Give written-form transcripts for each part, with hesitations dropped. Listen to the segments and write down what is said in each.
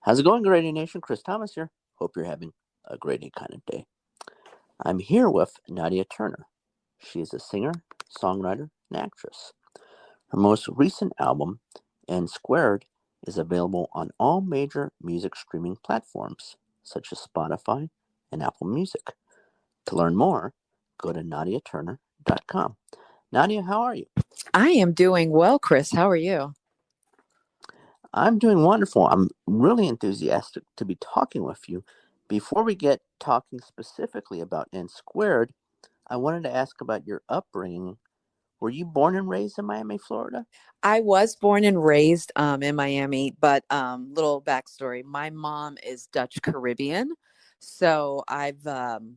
How's it going, Grady Nation? Chris Thomas here. Hope you're having a great kind of day. I'm here with Nadia Turner. She is a singer, songwriter, and actress. Her most recent album, N Squared, is available on all major music streaming platforms, such as Spotify and Apple Music. To learn more, go to nadiaturner.com. Nadia, how are you? I am doing well, Chris. How are you? I'm doing wonderful. I'm really enthusiastic to be talking with you. Before we get talking specifically about N Squared, I wanted to ask about your upbringing. Were you born and raised in Miami, Florida? I was born and raised in Miami, but little backstory. My mom is Dutch Caribbean. So I've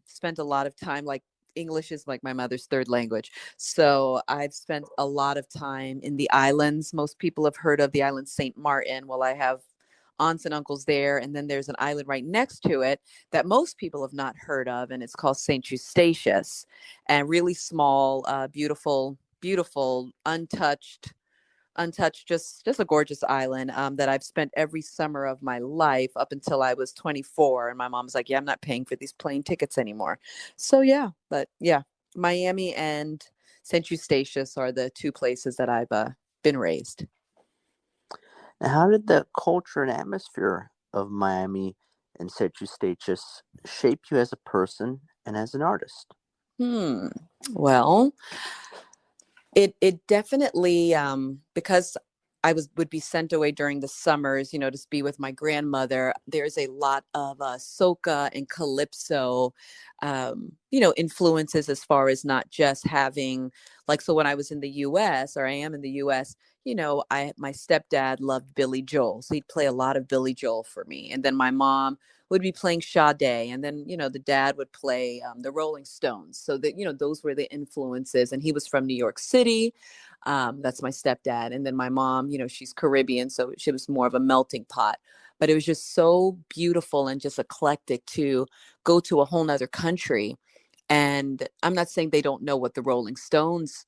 spent a lot of time, like English is like my mother's third language. So I've spent a lot of time in the islands. Most people have heard of the island St. Martin. Well, I have aunts and uncles there. And then there's an island right next to it that most people have not heard of. And it's called St. Eustatius, and really small, beautiful, untouched, just a gorgeous island that I've spent every summer of my life up until I was 24. And my mom's like, yeah, I'm not paying for these plane tickets anymore. So yeah, but yeah, Miami and St. Eustatius are the two places that I've been raised. Now, how did the culture and atmosphere of Miami and St. Eustatius shape you as a person and as an artist? Well, it definitely because I would be sent away during the summers, to be with my grandmother. There's a lot of soca and calypso, influences, as far as not just having, like, so when I was in the U.S., or I am in the U.S., my stepdad loved Billy Joel, so he'd play a lot of Billy Joel for me, and then my mom would be playing Sade, and then the dad would play the Rolling Stones. So that those were the influences, and he was from New York City. That's my stepdad. And then my mom, she's Caribbean, so she was more of a melting pot. But it was just so beautiful and just eclectic to go to a whole nother country. And I'm not saying they don't know what the Rolling Stones,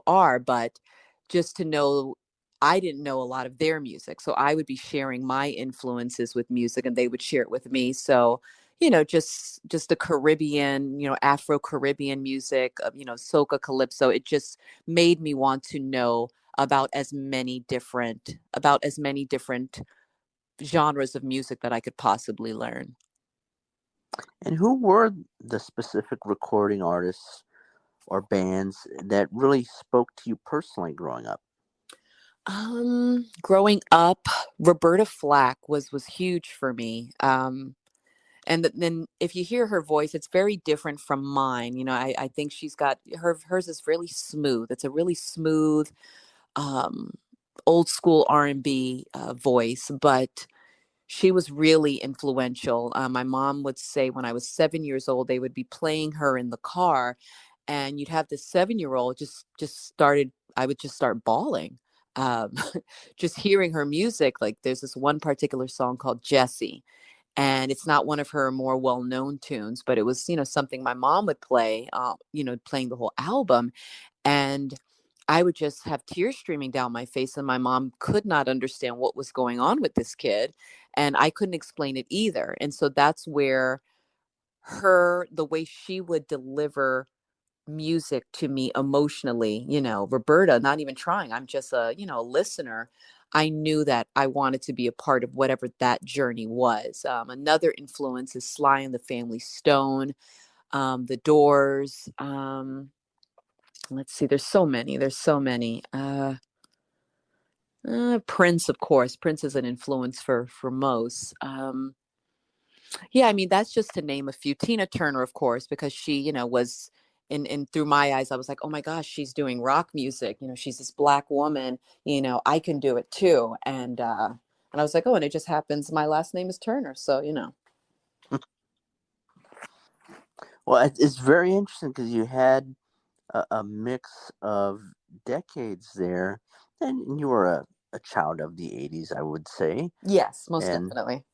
are, but just to know, I didn't know a lot of their music. So I would be sharing my influences with music, and they would share it with me. So just the Caribbean, Afro-Caribbean music, soca, calypso, it just made me want to know about as many different genres of music that I could possibly learn. And who were the specific recording artists or bands that really spoke to you personally growing up? Growing up, Roberta Flack was huge for me. And then if you hear her voice, it's very different from mine. I think she's got hers is really smooth. It's a really smooth, um, old school R&B voice, but she was really influential. My mom would say when I was 7 years old, they would be playing her in the car, and you'd have this 7-year old just started. I would just start bawling. Um, just hearing her music. Like, there's this one particular song called Jessie, and it's not one of her more well-known tunes, but it was something my mom would play, playing the whole album, and I would just have tears streaming down my face, and my mom could not understand what was going on with this kid, and I couldn't explain it either. And so that's where the way she would deliver music to me emotionally, Roberta, not even trying, I'm just a listener. I knew that I wanted to be a part of whatever that journey was. Another influence is Sly and the Family Stone, the Doors. Let's see, there's so many. Prince, of course. Prince is an influence for most. Yeah, I mean, that's just to name a few. Tina Turner, of course, because she, was in through my eyes, I was like, oh my gosh, she's doing rock music. She's this Black woman. I can do it too. And I was like, oh, and it just happens. My last name is Turner, so. Well, it's very interesting because you had a mix of decades there, and you were a child of the 80s, I would say. Yes, most And definitely.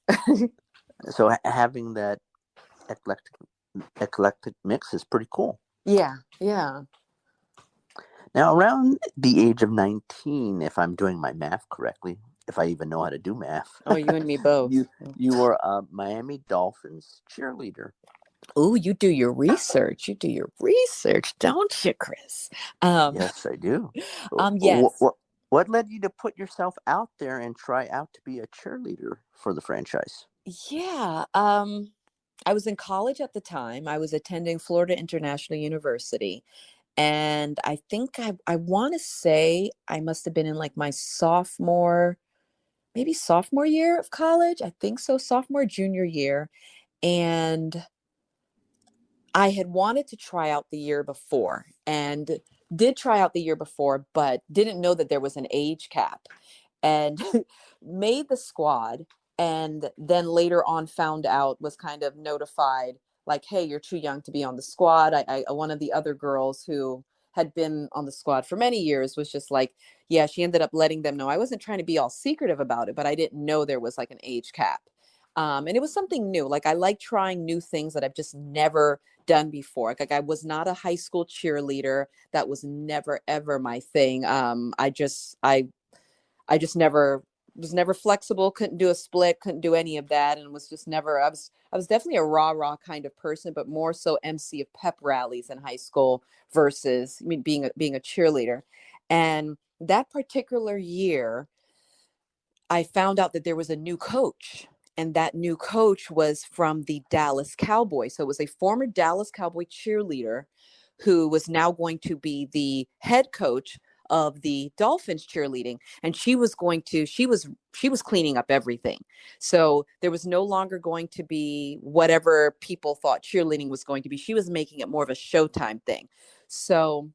so having that eclectic eclectic mix is pretty cool. Yeah, yeah. Now, around the age of 19, if I'm doing my math correctly, if I even know how to do math. Oh, you and me both. You were a Miami Dolphins cheerleader. Oh, you do your research. You do your research, don't you, Chris? Um, Yes, I do. yes. What led you to put yourself out there and try out to be a cheerleader for the franchise? Yeah. I was in college at the time. I was attending Florida International University. And I think I want to say I must have been in like my maybe sophomore year of college. I think so, sophomore, junior year. And I had wanted to try out the year before and did try out the year before, but didn't know that there was an age cap and made the squad. And then later on found out, was kind of notified like, hey, you're too young to be on the squad. One of the other girls who had been on the squad for many years was just like, yeah, she ended up letting them know. I wasn't trying to be all secretive about it, but I didn't know there was like an age cap. And it was something new. Like I like trying new things that I've just never done before. Like I was not a high school cheerleader. That was never ever my thing. I just never was never flexible, couldn't do a split, couldn't do any of that, and was just never. I was definitely a rah kind of person, but more so MC of pep rallies in high school versus, I mean, being a cheerleader. And that particular year, I found out that there was a new coach, and that new coach was from the Dallas Cowboys. So it was a former Dallas Cowboy cheerleader who was now going to be the head coach of the Dolphins cheerleading, and she was cleaning up everything. So there was no longer going to be whatever people thought cheerleading was going to be. She was making it more of a showtime thing. So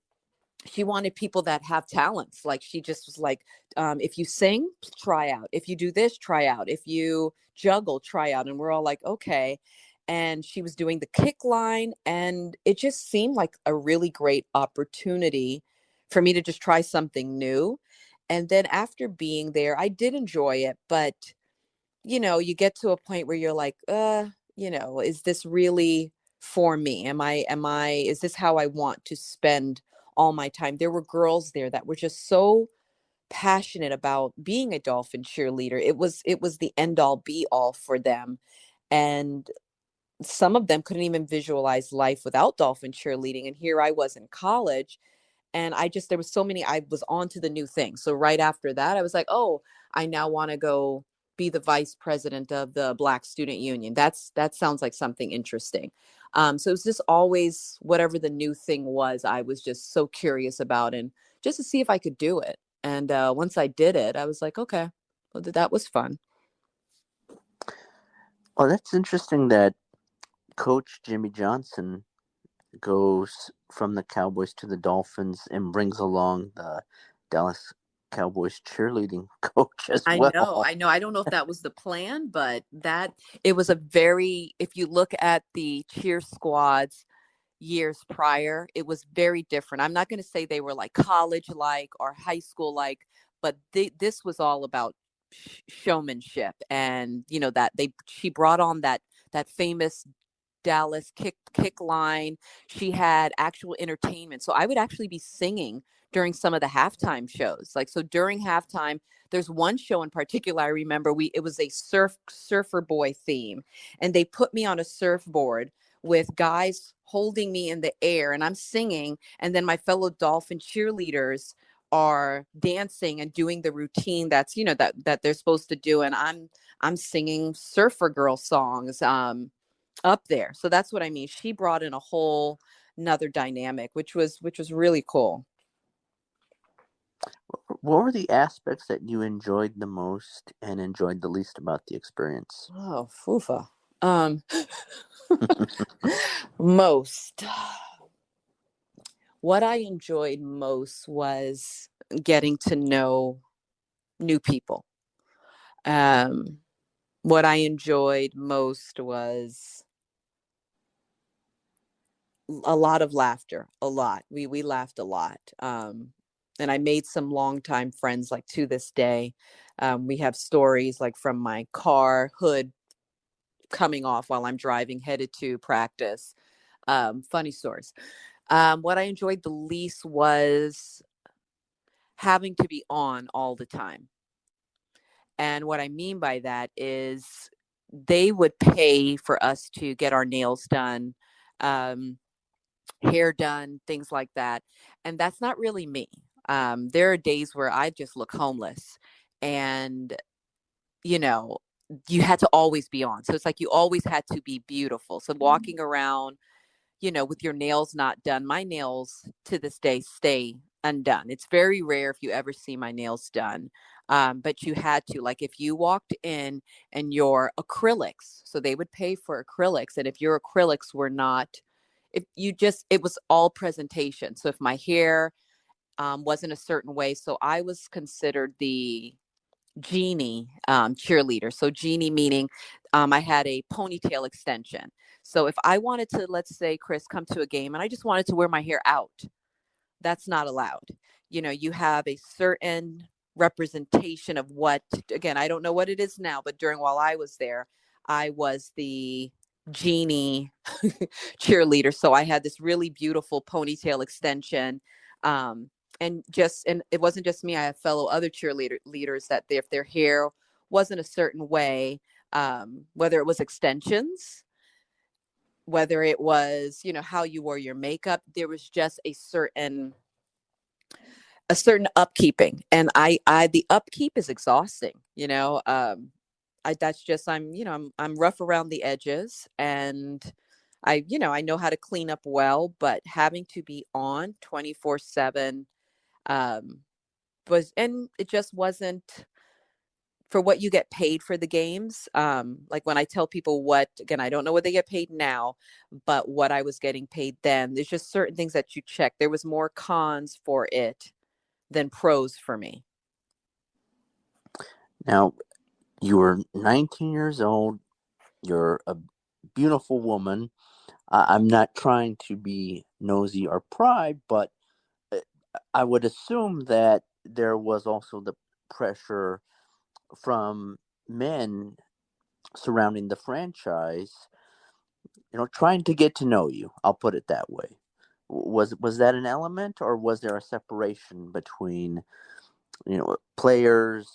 she wanted people that have talents. Like she just was like, if you sing, try out. If you do this, try out. If you juggle, try out. And we're all like, okay. And she was doing the kick line, and it just seemed like a really great opportunity for me to just try something new. And then after being there, I did enjoy it, but you get to a point where you're like, is this really for me? Is this how I want to spend all my time? There were girls there that were just so passionate about being a dolphin cheerleader. It was the end all be all for them. And some of them couldn't even visualize life without dolphin cheerleading. And here I was in college, and there was so many. I was on to the new thing. So right after that, I was like, oh, I now want to go be the vice president of the Black Student Union. That sounds like something interesting. So it was just always whatever the new thing was, I was just so curious about, and just to see if I could do it. And once I did it, I was like, okay, well, that was fun. Well, that's interesting that Coach Jimmy Johnson goes from the Cowboys to the Dolphins and brings along the Dallas Cowboys cheerleading coach as I know, well. I know. I don't know if that was the plan, but it was a very, if you look at the cheer squads years prior, it was very different. I'm not going to say they were like college like or high school like, but this was all about showmanship. And that she brought on that famous Dallas kick line. She had actual entertainment. So I would actually be singing during some of the halftime shows. Like, so during halftime, there's one show in particular I remember, it was a surfer boy theme, and they put me on a surfboard with guys holding me in the air, and I'm singing, and then my fellow dolphin cheerleaders are dancing and doing the routine that's that they're supposed to do, and I'm singing surfer girl songs up there. So that's what I mean. She brought in a whole another dynamic, which was really cool. What were the aspects that you enjoyed the most and enjoyed the least about the experience? Oh, fufa. Um, most. What I enjoyed most was getting to know new people. Um, what I enjoyed most was a lot of laughter. A lot. We laughed a lot. And I made some longtime friends, like to this day. We have stories like from my car hood coming off while I'm driving headed to practice. Funny stories. What I enjoyed the least was having to be on all the time. And what I mean by that is they would pay for us to get our nails done, um, hair done, things like that. And that's not really me. There are days where I just look homeless, and, you know, you had to always be on. So it's like you always had to be beautiful. So walking around, with your nails not done, my nails to this day stay undone. It's very rare if you ever see my nails done. But you had to, like, if you walked in and your acrylics, so they would pay for acrylics. And if your acrylics were not, if you just, it was all presentation. So if my hair wasn't a certain way, so I was considered the genie cheerleader. So genie meaning I had a ponytail extension. So if I wanted to, let's say, Chris, come to a game and I just wanted to wear my hair out, that's not allowed. You have a certain representation of what, again, I don't know what it is now, but while I was there, I was the genie cheerleader. So I had this really beautiful ponytail extension. Um, and it wasn't just me. I have fellow other leaders that if their hair wasn't a certain way, whether it was extensions, whether it was, how you wore your makeup, there was just a certain upkeeping. And I the upkeep is exhausting. That's just, I'm rough around the edges, and I know how to clean up well, but having to be on 24/7 um and it just wasn't for what you get paid for the games. Like when I tell people, what, again, I don't know what they get paid now, but what I was getting paid then, there's just certain things that you check. There was more cons for it than pros for me. Now, you were 19 years old. You're a beautiful woman. I'm not trying to be nosy or pry, but uh, I would assume that there was also the pressure from men surrounding the franchise, trying to get to know you. I'll put it that way. Was that an element, or was there a separation between players,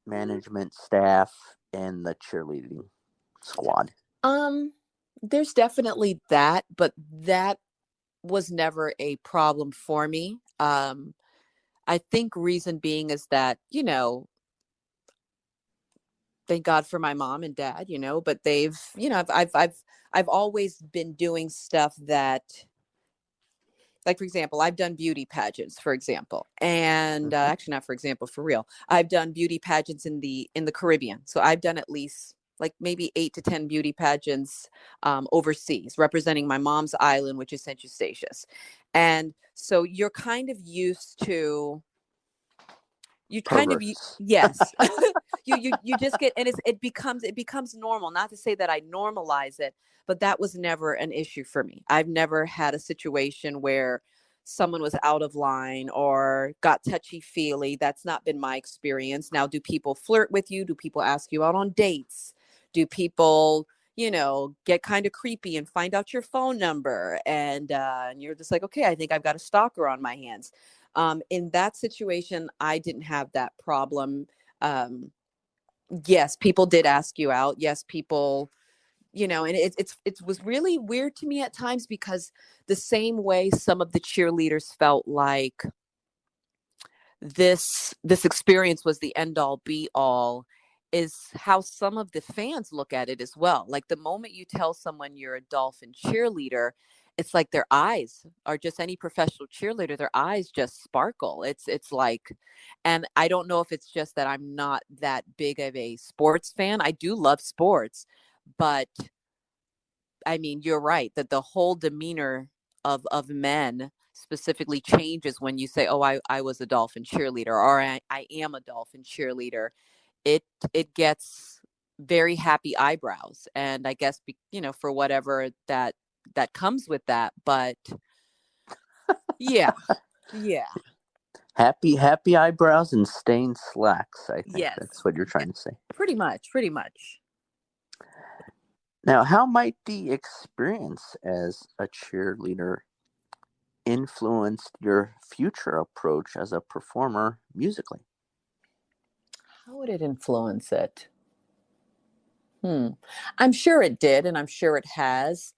management, staff, and the cheerleading squad? Um, there's definitely that, but that was never a problem for me. I think reason being is that, thank God for my mom and dad, but they've, I've always been doing stuff that, like, for example, I've done beauty pageants, for example, and Mm-hmm. actually not for example, for real. I've done beauty pageants in the Caribbean. So I've done at least like maybe 8 to 10 beauty pageants overseas, representing my mom's island, which is St. Eustatius. And so you're kind of used to, Perverts. yes. You just get, and it becomes normal. Not to say that I normalize it, but that was never an issue for me. I've never had a situation where someone was out of line or got touchy feely. That's not been my experience. Now, do people flirt with you? Do people ask you out on dates? Do people, get kind of creepy and find out your phone number? And you're just like, okay, I think I've got a stalker on my hands. In that situation, I didn't have that problem. Yes, people did ask you out. Yes, people, and it was really weird to me at times, because the same way some of the cheerleaders felt like this experience was the end all be all, is how some of the fans look at it as well. Like the moment you tell someone you're a dolphin cheerleader, it's like their eyes are just, any professional cheerleader, their eyes just sparkle. It's like, and I don't know if it's just that I'm not that big of a sports fan. I do love sports, but I mean, you're right that the whole demeanor of men specifically changes when you say, "Oh, I was a dolphin cheerleader," or I am a dolphin cheerleader. It it gets very happy eyebrows, and I guess for whatever that comes with that. But yeah, yeah, Happy eyebrows and stained slacks. I think yes, that's what you're yeah, trying to say. pretty much, pretty much. Now, how might the experience as a cheerleader influence your future approach as a performer musically? How would it influence it? Hmm. I'm sure it did, and I'm sure it has,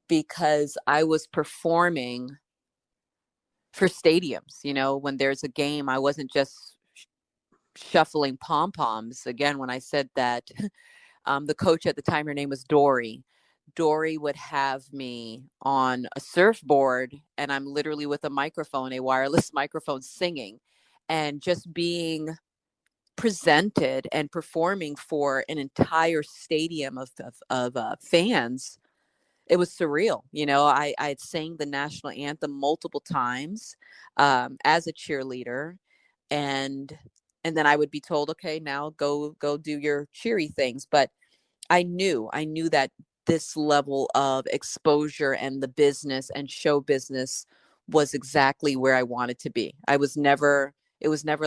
because I was performing for stadiums. When there's a game, I wasn't just shuffling pom poms. Again, when I said that, the coach at the time, her name was Dory. Dory would have me on a surfboard, and I'm literally with a microphone, a wireless microphone, singing, and just being presented and performing for an entire stadium of fans. It was surreal. I had sang the national anthem multiple times, as a cheerleader, and then I would be told, okay, now go do your cheery things. But I knew that this level of exposure and the business and show business was exactly where I wanted to be. It was never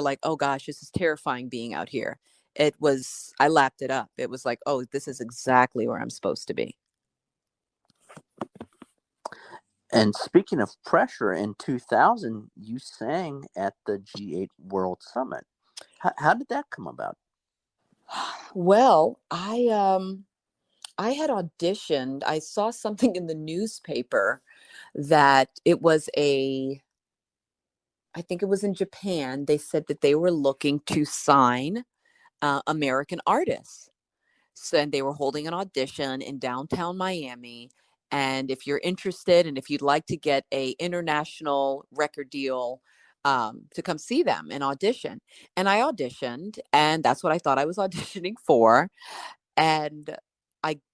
like, oh gosh, this is terrifying being out here. I lapped it up. It was like, oh, this is exactly where I'm supposed to be. And speaking of pressure, in 2000, you sang at the G8 World Summit. How did that come about? Well, I had auditioned. I saw something in the newspaper that it was I think it was in Japan. They said that they were looking to sign American artists. So, and they were holding an audition in downtown Miami. And if you're interested and if you'd like to get a international record deal, to come see them and audition. And I auditioned, and that's what I thought I was auditioning for. And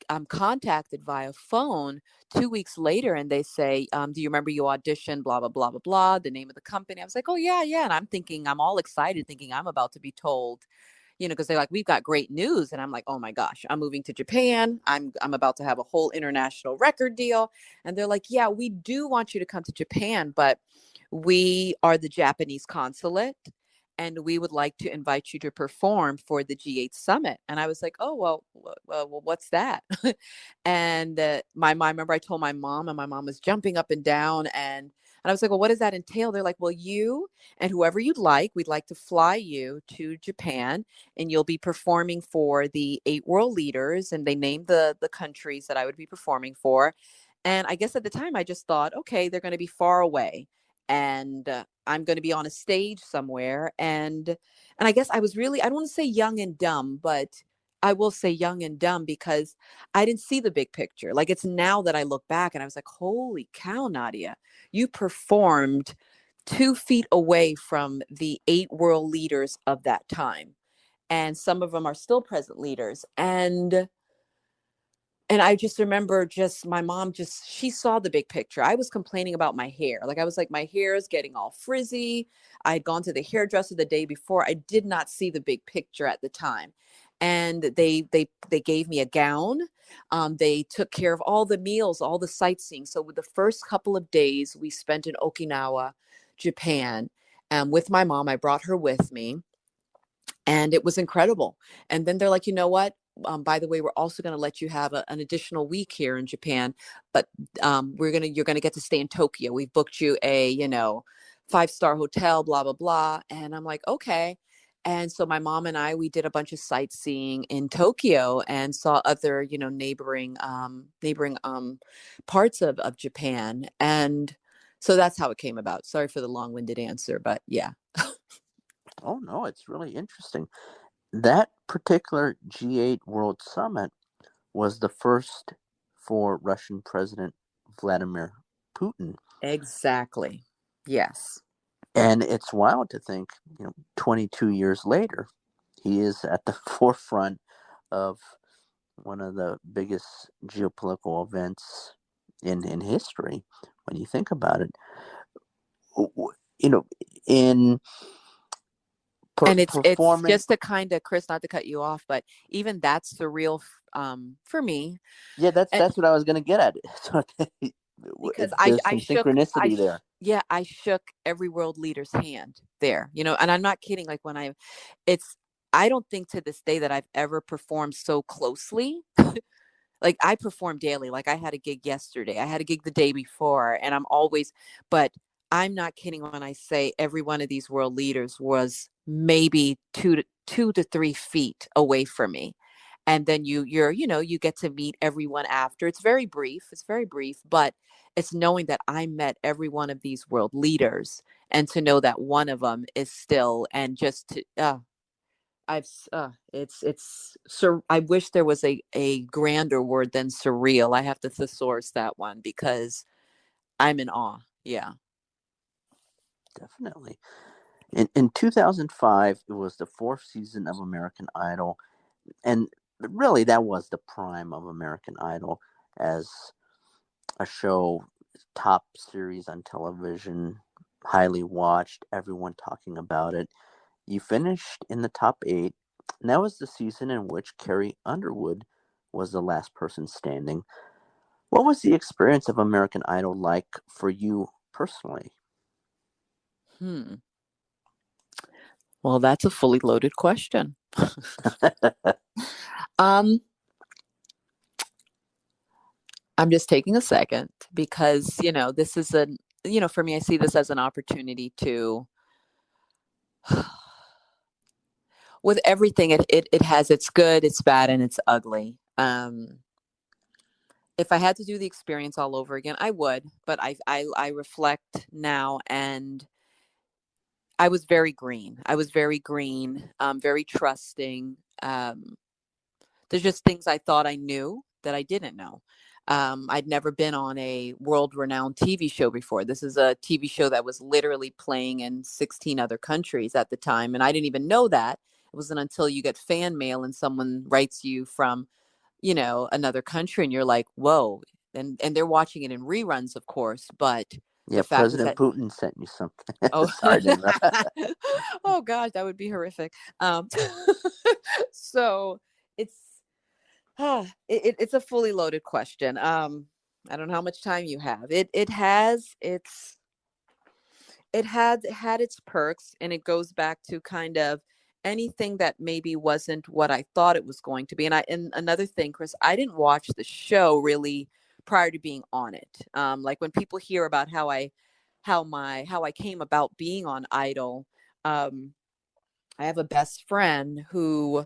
I'm contacted via phone 2 weeks later, and they say, do you remember you auditioned, blah blah blah blah blah, the name of the company? I was like, oh yeah, yeah. And I'm thinking, I'm all excited thinking I'm about to be told, because they're like, we've got great news. And I'm like, oh my gosh, I'm moving to Japan. I'm about to have a whole international record deal. And they're like, yeah, we do want you to come to Japan, but we are the Japanese consulate, and we would like to invite you to perform for the G8 summit. And I was like, oh, well, what's that? And I remember I told my mom, and my mom was jumping up and down. And I was like, well, what does that entail? They're like, well, you and whoever you'd like, we'd like to fly you to Japan, and you'll be performing for the 8 world leaders. And they named the countries that I would be performing for. And I guess at the time I just thought, okay, they're going to be far away, and I'm going to be on a stage somewhere. And I guess I was really, I don't want to say young and dumb, but I will say young and dumb, because I didn't see the big picture. Like, it's now that I look back and I was like, holy cow, Nadia, you performed 2 feet away from the 8 world leaders of that time. And some of them are still present leaders. And I just remember, just my mom, just she saw the big picture. I was complaining about my hair. Like, I was like, my hair is getting all frizzy. I had gone to the hairdresser the day before. I did not see the big picture at the time. And they gave me a gown. They took care of all the meals, all the sightseeing. So with the first couple of days we spent in Okinawa, Japan, with my mom, I brought her with me, and it was incredible. And then they're like, you know what? By the way, we're also going to let you have an additional week here in Japan, but you're gonna get to stay in Tokyo. We've booked you a 5-star hotel, blah blah blah. And I'm like, okay. And so my mom and we did a bunch of sightseeing in Tokyo and saw other neighboring parts of Japan. And so that's how it came about. Sorry for the long-winded answer, but yeah. Oh, no, it's really interesting. That particular G8 World Summit was the first for Russian President Vladimir Putin. Exactly. Yes. And it's wild to think, 22 years later, he is at the forefront of one of the biggest geopolitical events in history when you think about it. In And it's performing. just to kind of, Chris, not to cut you off, but even that's surreal, for me. Yeah, And that's what I was going to get at. So because there's I some shook synchronicity there. yeah, I shook every world leader's hand there, and I'm not kidding. Like, it's I don't think to this day that I've ever performed so closely. Like, I perform daily. Like, I had a gig yesterday, I had a gig the day before, and I'm always, but I'm not kidding when I say every one of these world leaders was maybe 2 to 3 feet away from me. And then you get to meet everyone after. It's very brief. It's very brief, but it's knowing that I met every one of these world leaders, and to know that one of them is still, and just to, I wish there was a grander word than surreal. I have to thesaurus that one because I'm in awe. Yeah. Definitely. In 2005, it was the fourth season of American Idol, and really that was the prime of American Idol as a show, top series on television, highly watched, everyone talking about it. You finished in the top 8, and that was the season in which Carrie Underwood was the last person standing. What was the experience of American Idol like for you personally? Hmm. Well, that's a fully loaded question. um, I'm just taking a second because, this is for me, I see this as an opportunity to, with everything, it has its good, its bad, and its ugly. If I had to do the experience all over again, I would, but I reflect now, and I was very green. I was very green, very trusting. There's just things I thought I knew that I didn't know. I'd never been on a world renowned TV show before. This is a TV show that was literally playing in 16 other countries at the time. And I didn't even know that. It wasn't until you get fan mail and someone writes you from, another country, and you're like, whoa. And they're watching it in reruns, of course. But Yeah, the fact is President that, Putin sent you something. oh, Sorry to interrupt. oh gosh, that would be horrific. So it's, it's a fully loaded question. I don't know how much time you have. It had its perks, and it goes back to kind of anything that maybe wasn't what I thought it was going to be. And another thing, Chris, I didn't watch the show really prior to being on it. Like when people hear about how I came about being on Idol. I have a best friend who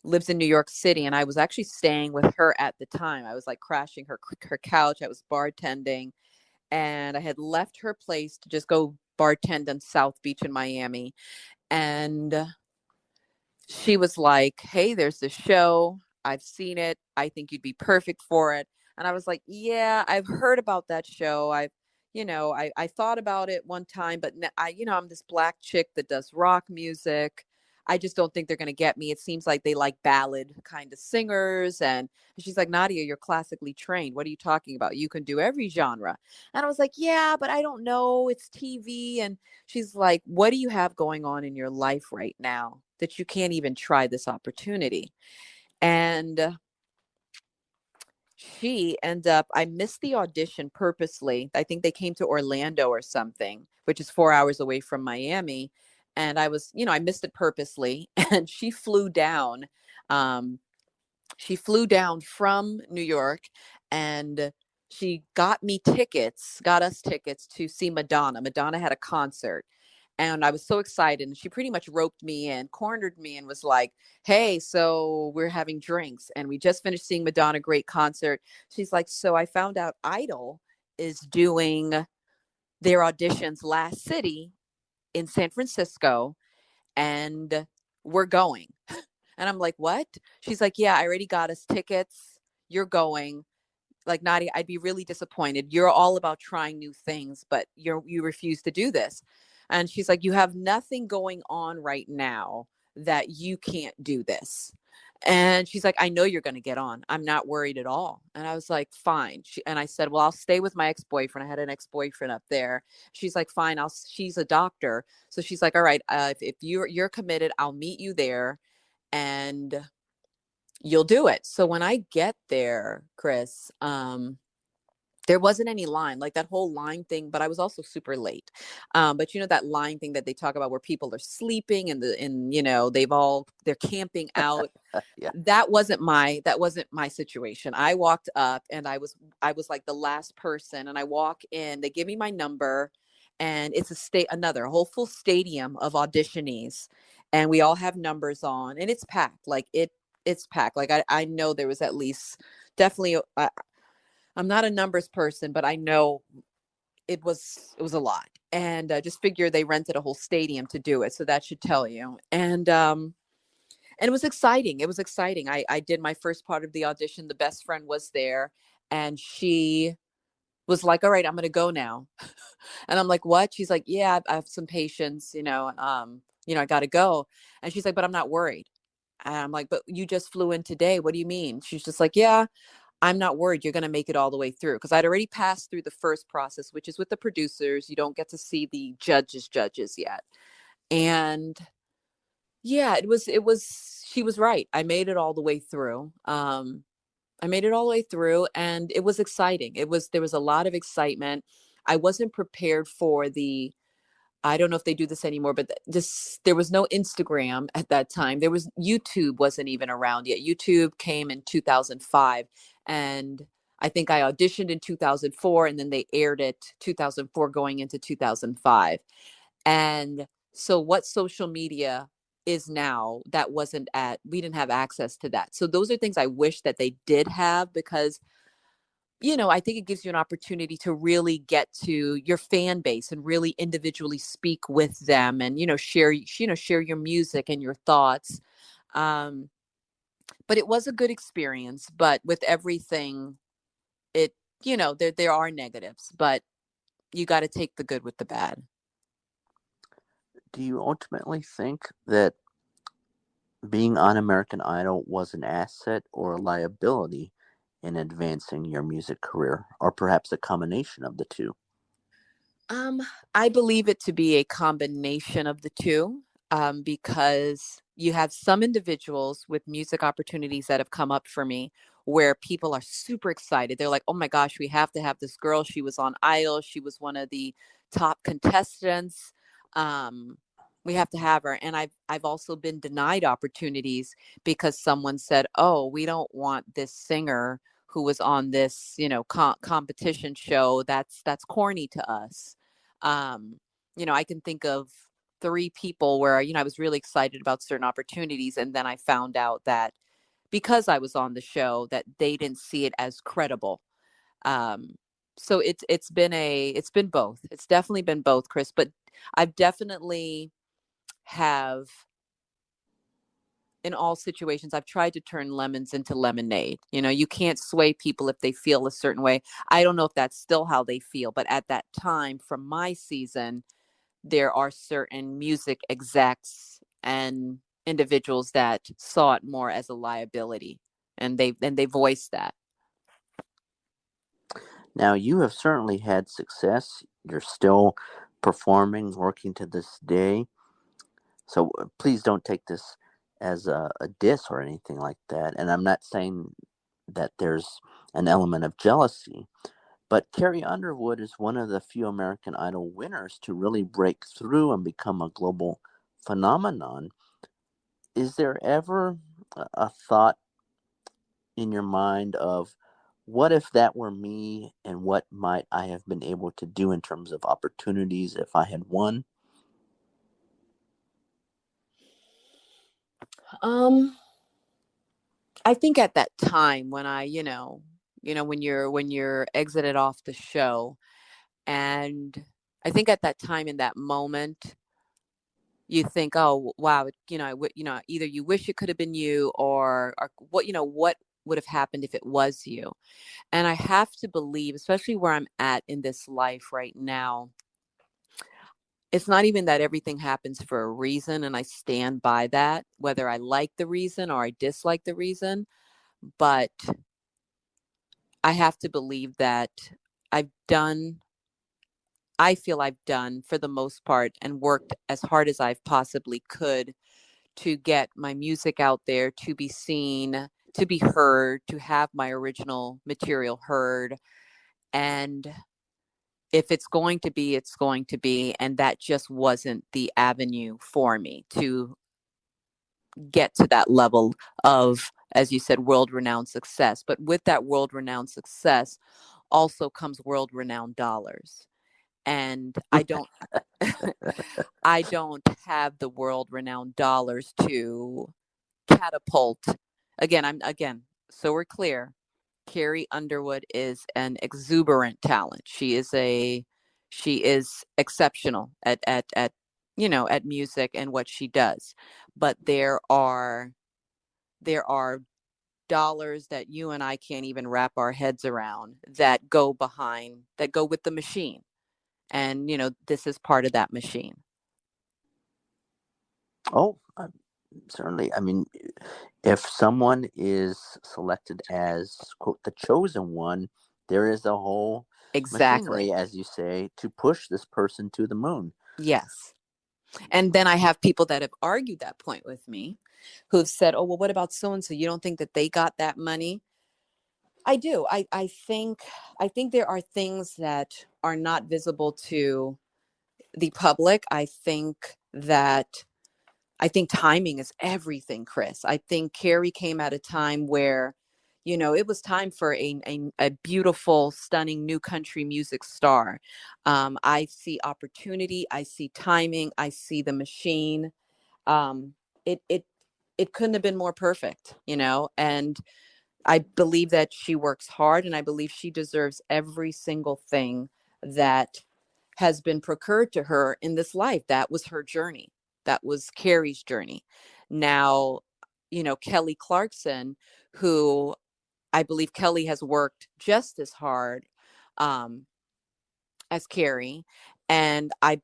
lives in New York City, and I was actually staying with her at the time. I was like crashing her couch. I was bartending, and I had left her place to just go bartend on South Beach in Miami. And she was like, "Hey, there's this show. I've seen it. I think you'd be perfect for it." And I was like, "Yeah, I've heard about that show. I thought about it one time, but I'm this black chick that does rock music. I just don't think they're going to get me. It seems like they like ballad kind of singers." And she's like, "Nadia, you're classically trained. What are you talking about? You can do every genre." And I was like, "Yeah, but I don't know. It's TV." And she's like, "What do you have going on in your life right now that you can't even try this opportunity?" And I missed the audition purposely. I think they came to Orlando or something, which is 4 hours away from Miami. And I missed it purposely. And um, she flew down from New York, and she got us tickets to see Madonna. Madonna had a concert, and I was so excited. And she pretty much roped me in, cornered me, and was like, "Hey, so we're having drinks, and we just finished seeing Madonna, great concert." She's like, "So I found out Idol is doing their auditions last city in San Francisco, and we're going." And I'm like, "What?" She's like, "Yeah, I already got us tickets. You're going." Like, Nadia, I'd be really disappointed. You're all about trying new things, but you refuse to do this. And she's like, "You have nothing going on right now that you can't do this." And she's like, "I know you're going to get on. I'm not worried at all." And I was like, "Fine." And I said, "Well, I'll stay with my ex-boyfriend." I had an ex-boyfriend up there. She's like, "Fine. She's a doctor." So she's like, "All right, if you're committed, I'll meet you there, and you'll do it." So when I get there, Chris, there wasn't any line, like that whole line thing, but I was also super late. But that line thing that they talk about where people are sleeping, and they're camping out. Yeah. That wasn't my situation. I walked up, and I was like the last person, and I walk in, they give me my number, and it's another whole full stadium of auditionees, and we all have numbers on, and it's packed. It's packed. Like I know there was at least definitely. I'm not a numbers person, but I know it was a lot. And just figure they rented a whole stadium to do it, so that should tell you. And it was exciting. It was exciting. I did my first part of the audition. The best friend was there, and she was like, "All right, I'm going to go now." And I'm like, "What?" She's like, "Yeah, I have some patients, I got to go." And she's like, "But I'm not worried." And I'm like, "But you just flew in today. What do you mean?" She's just like, "Yeah, I'm not worried. You're going to make it all the way through." Because I'd already passed through the first process, which is with the producers. You don't get to see the judges yet. And yeah, she was right. I made it all the way through. I made it all the way through, and it was exciting. There was a lot of excitement. I wasn't prepared for the I don't know if they do this anymore, but just there was no Instagram at that time. There was YouTube wasn't even around yet. YouTube came in 2005, and I think I auditioned in 2004, and then they aired it 2004 going into 2005. And so what social media is now, that wasn't at we didn't have access to that. So those are things I wish that they did have, because I think it gives you an opportunity to really get to your fan base and really individually speak with them, and share your music and your thoughts. Um, but it was a good experience. But with everything, it there are negatives, but you got to take the good with the bad. Do you ultimately think that being on American Idol was an asset or a liability in advancing your music career, or perhaps a combination of the two? Um, I believe it to be a combination of the two, because you have some individuals with music opportunities that have come up for me where people are super excited. They're like, "Oh my gosh, we have to have this girl. She was on Idol. She was one of the top contestants. Um, we have to have her." And I've also been denied opportunities because someone said, "Oh, we don't want this singer who was on this, competition show. That's corny to us." um I can think of three people where I was really excited about certain opportunities, and then I found out that because I was on the show, that they didn't see it as credible. um so it's been both. It's definitely been both, Chris. But I've definitely have in all situations, I've tried to turn lemons into lemonade. You can't sway people if they feel a certain way. I don't know if that's still how they feel, but at that time from my season, there are certain music execs and individuals that saw it more as a liability, and they voiced that. Now, you have certainly had success. You're still performing, working to this day. So please don't take this as a diss or anything like that. And I'm not saying that there's an element of jealousy, but Carrie Underwood is one of the few American Idol winners to really break through and become a global phenomenon. Is there ever a thought in your mind of what if that were me, and what might I have been able to do in terms of opportunities if I had won? um I think at that time when when you're exited off the show, and I think at that time, in that moment, you think, "Oh, wow, either you wish it could have been you, or what would have happened if it was you." And I have to believe, especially where I'm at in this life right now, it's not even that everything happens for a reason. And I stand by that, whether I like the reason or I dislike the reason. But I have to believe that I've done, I feel I've done for the most part and worked as hard as I've possibly could to get my music out there, to be seen, to be heard, to have my original material heard. And if it's going to be, it's going to be. And that just wasn't the avenue for me to get to that level of, as you said, world renowned success. But with that world renowned success also comes world renowned dollars. and I don't have the world renowned dollars to catapult. Again, so we're clear. Carrie Underwood is an exuberant talent. She is exceptional at at music and what she does. But there are dollars that you and I can't even wrap our heads around that go with the machine. And this is part of that machine. Oh, certainly. I mean, if someone is selected as, quote, the chosen one, there is a whole Exactly. machinery, as you say, to push this person to the moon. Yes. And then I have people that have argued that point with me who've said, oh, well, what about so and so? You don't think that they got that money? I do. I think there are things that are not visible to the public. I think timing is everything, Chris. I think Carrie came at a time where, it was time for a beautiful, stunning new country music star. I see opportunity. I see timing. I see the machine. Um, it couldn't have been more perfect. And I believe that she works hard, and I believe she deserves every single thing that has been procured to her in this life. That was her journey. That was Carrie's journey. Now, Kelly Clarkson, who I believe Kelly has worked just as hard um, as Carrie, and I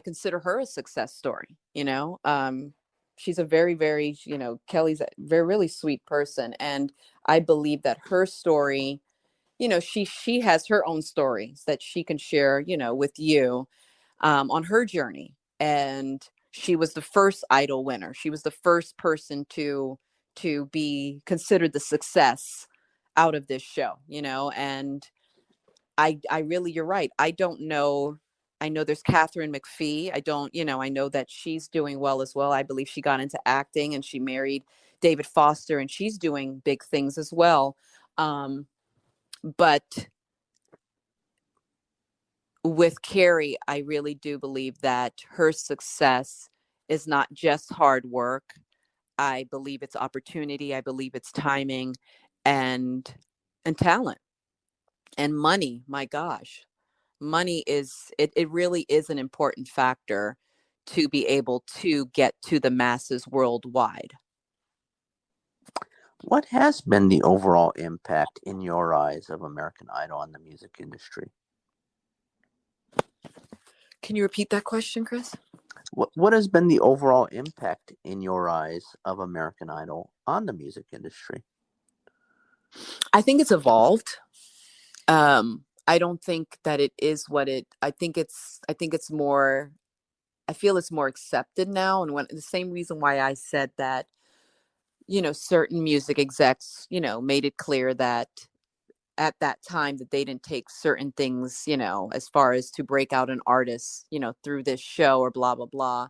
consider her a success story. She's a very, very, Kelly's a very really sweet person, and I believe that her story, she has her own stories that she can share, with you on her journey. And she was the first Idol winner. She was the first person to be considered the success out of this show, and I really, you're right. I don't know. I know there's Catherine McPhee. I don't, I know that she's doing well as well. I believe she got into acting and she married David Foster, and she's doing big things as well. But with Carrie, I really do believe that her success is not just hard work. I believe it's opportunity. I believe it's timing and talent and money. My gosh, money it really is an important factor to be able to get to the masses worldwide. What has been the overall impact in your eyes of American Idol on the music industry? Can you repeat that question, Chris? What has been the overall impact in your eyes of American Idol on the music industry? I think it's evolved. I don't think that it is what it I think it's more I feel it's more accepted now. And when the same reason why I said that, certain music execs, made it clear that at that time that they didn't take certain things, as far as to break out an artist, through this show or blah blah blah.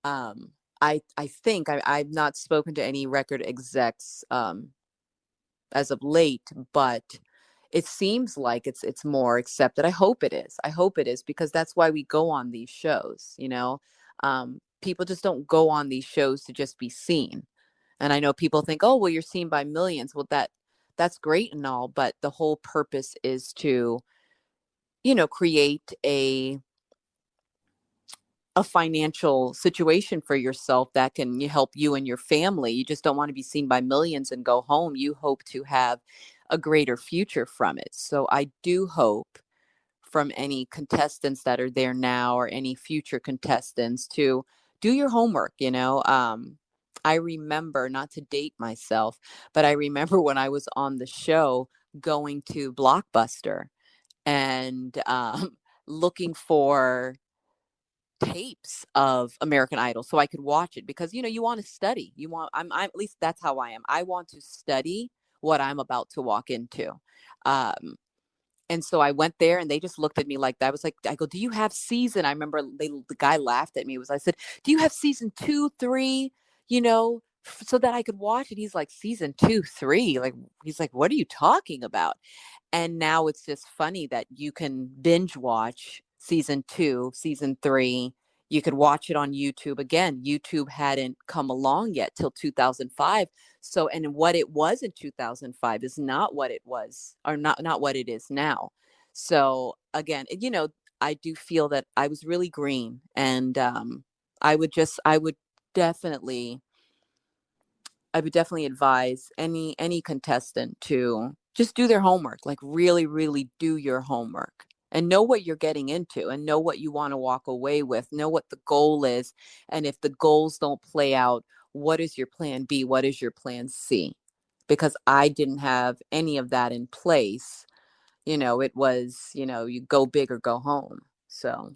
Um, I think I've not spoken to any record execs as of late, but it seems like it's more accepted. I hope it is. I hope it is, because that's why we go on these shows. People just don't go on these shows to just be seen. And I know people think, oh, well, you're seen by millions. Well, that's great and all, but the whole purpose is to, create a financial situation for yourself that can help you and your family. You just don't want to be seen by millions and go home. You hope to have a greater future from it. So I do hope from any contestants that are there now or any future contestants to do your homework. I remember, not to date myself, but I remember when I was on the show going to Blockbuster and looking for tapes of American Idol so I could watch it, because you want to study. I'm at least that's how I am. I want to study what I'm about to walk into. Um and so I went there and they just looked at me like that. I go, "Do you have season?" I remember the guy laughed at me. I said, "Do you have season 2, 3, so that I could watch it?" He's like, "Season 2, 3?" Like, he's like, "What are you talking about?" And now it's just funny that you can binge watch season 2, season 3. You could watch it on YouTube. Again, YouTube hadn't come along yet till 2005. So, and what it was in 2005 is not what it was, or not what it is now. So again, I do feel that I was really green, and I would definitely I would definitely advise any contestant to just do their homework, like really, really do your homework and know what you're getting into and know what you want to walk away with, know what the goal is. And if the goals don't play out, what is your plan B? What is your plan C? Because I didn't have any of that in place. It was, you go big or go home. So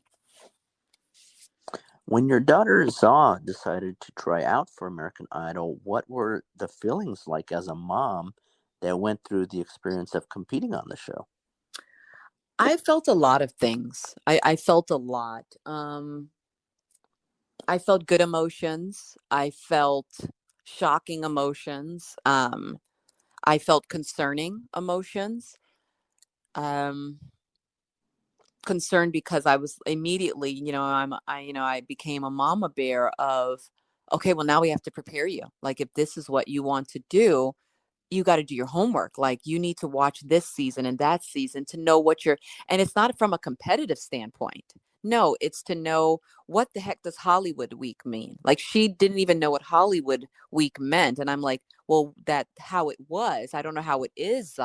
When your daughter Zaw decided to try out for American Idol, what were the feelings like as a mom that went through the experience of competing on the show? I felt a lot of things. I felt a lot. I felt good emotions. I felt shocking emotions. I felt concerning emotions. Um, Concerned because I was immediately, I became a mama bear of, okay, well, now we have to prepare you. Like, if this is what you want to do, you got to do your homework. Like, you need to watch this season and that season to know what you're, and it's not from a competitive standpoint. No, it's to know what the heck does Hollywood Week mean? Like, she didn't even know what Hollywood Week meant. And I'm like, well, that how it was. I don't know how it is,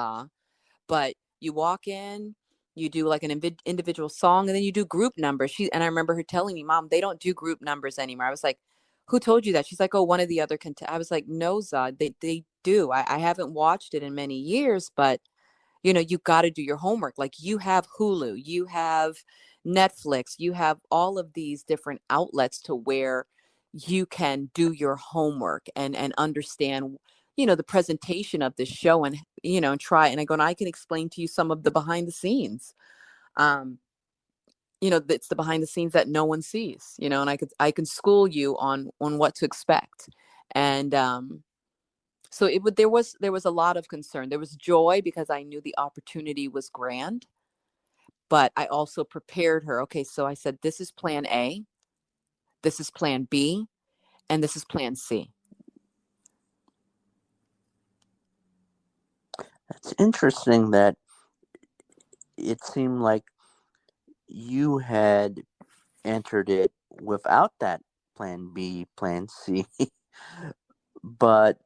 but you walk in, you do like an individual song, and then you do group numbers. And I remember her telling me, Mom, they don't do group numbers anymore. I was like, who told you that? She's like, oh, one of the other I was like, no, Zod, they do. I haven't watched it in many years, but you got to do your homework. Like, you have Hulu, you have Netflix, you have all of these different outlets to where you can do your homework and understand, the presentation of this show, and, and try. And I can explain to you some of the behind the scenes. Um, it's the behind the scenes that no one sees, and I can school you on what to expect. And so there was a lot of concern. There was joy because I knew the opportunity was grand, but I also prepared her. Okay, so I said, this is plan A, this is plan B, and this is plan C. It's interesting that it seemed like you had entered it without that plan B, plan C, but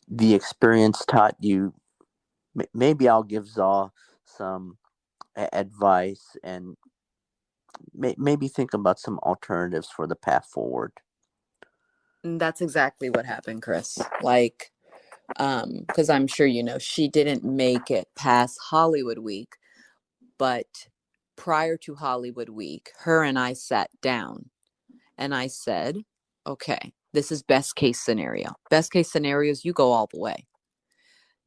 the experience taught you. Maybe I'll give Zaw some advice and maybe think about some alternatives for the path forward. And that's exactly what happened, Chris. Like, because I'm sure she didn't make it past Hollywood Week, but prior to Hollywood Week, her and I sat down and I said, okay, this is best case scenario. Best case scenario is you go all the way.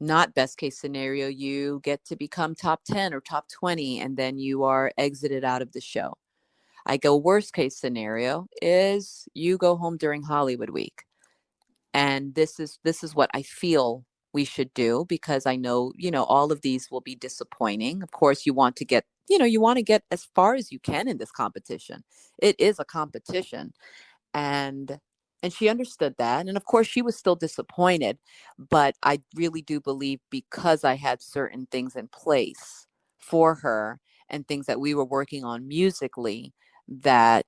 Not best case scenario, you get to become top 10 or top 20 and then you are exited out of the show. I go, worst case scenario is you go home during Hollywood Week. And this is what I feel we should do, because I know, all of these will be disappointing. Of course, you want to get as far as you can in this competition. It is a competition. And and she understood that, and of course she was still disappointed, but I really do believe, because I had certain things in place for her and things that we were working on musically, that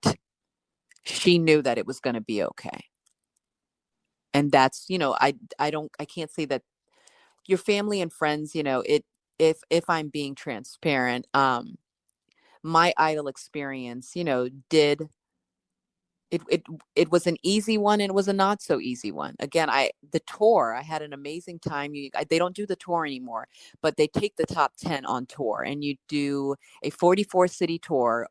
she knew that it was going to be okay. And that's, I can't say that your family and friends, it if I'm being transparent, my idol experience, did it was an easy one, and it was a not so easy one. Again, the tour, I had an amazing time. They don't do the tour anymore, but they take the top 10 on tour, and you do a 44 city tour,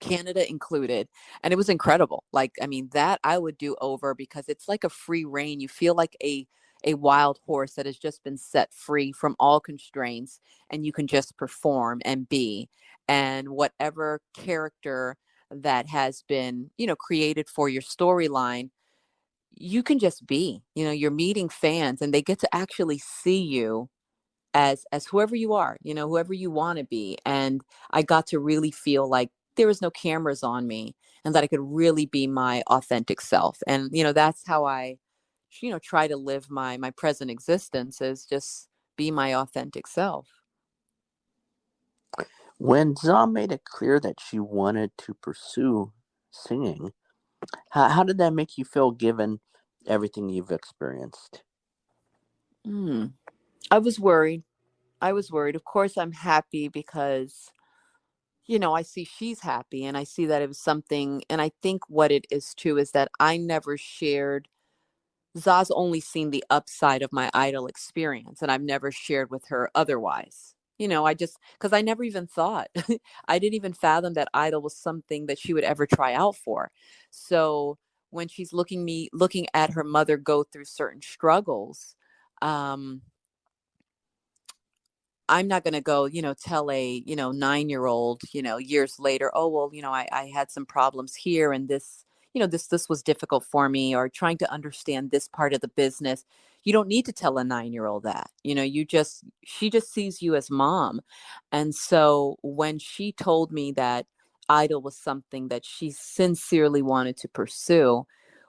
Canada included, and it was incredible. Like, I mean, that I would do over, because it's like a free reign. You feel like a wild horse that has just been set free from all constraints, and you can just perform and be, and whatever character that has been, created for your storyline, you can just be. You're meeting fans, and they get to actually see you as whoever you are, whoever you want to be. And I got to really feel like there was no cameras on me, and that I could really be my authentic self. And that's how I try to live my present existence, is just be my authentic self. When Za made it clear that she wanted to pursue singing, how did that make you feel given everything you've experienced? Hmm. I was worried. Of course I'm happy because I see she's happy, and I see that it was something. And I think what it is too is that I never shared. Za's only seen the upside of my idol experience, and I've never shared with her otherwise. I just, because I never even thought, I didn't even fathom that idol was something that she would ever try out for. So when she's looking at her mother go through certain struggles, um, I'm not going to go, tell a, 9-year-old, years later, oh, well, I had some problems here, and this, this was difficult for me, or trying to understand this part of the business. You don't need to tell a 9-year-old that, she just sees you as mom. And so when she told me that idol was something that she sincerely wanted to pursue,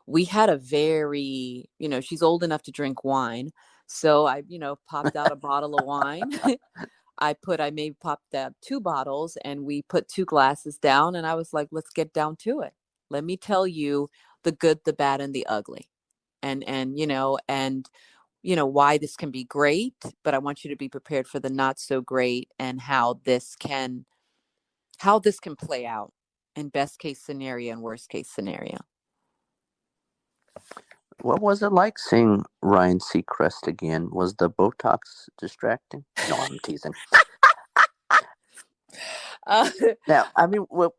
we had a very, she's old enough to drink wine. So I, popped out a bottle of wine. I maybe popped out 2 bottles, and we put 2 glasses down, and I was like, let's get down to it. Let me tell you the good, the bad, and the ugly. And why this can be great, but I want you to be prepared for the not so great, and how this can play out in best case scenario and worst case scenario. What was it like seeing Ryan Seacrest again? Was the Botox distracting? No, I'm teasing. Uh, Now, I mean, well,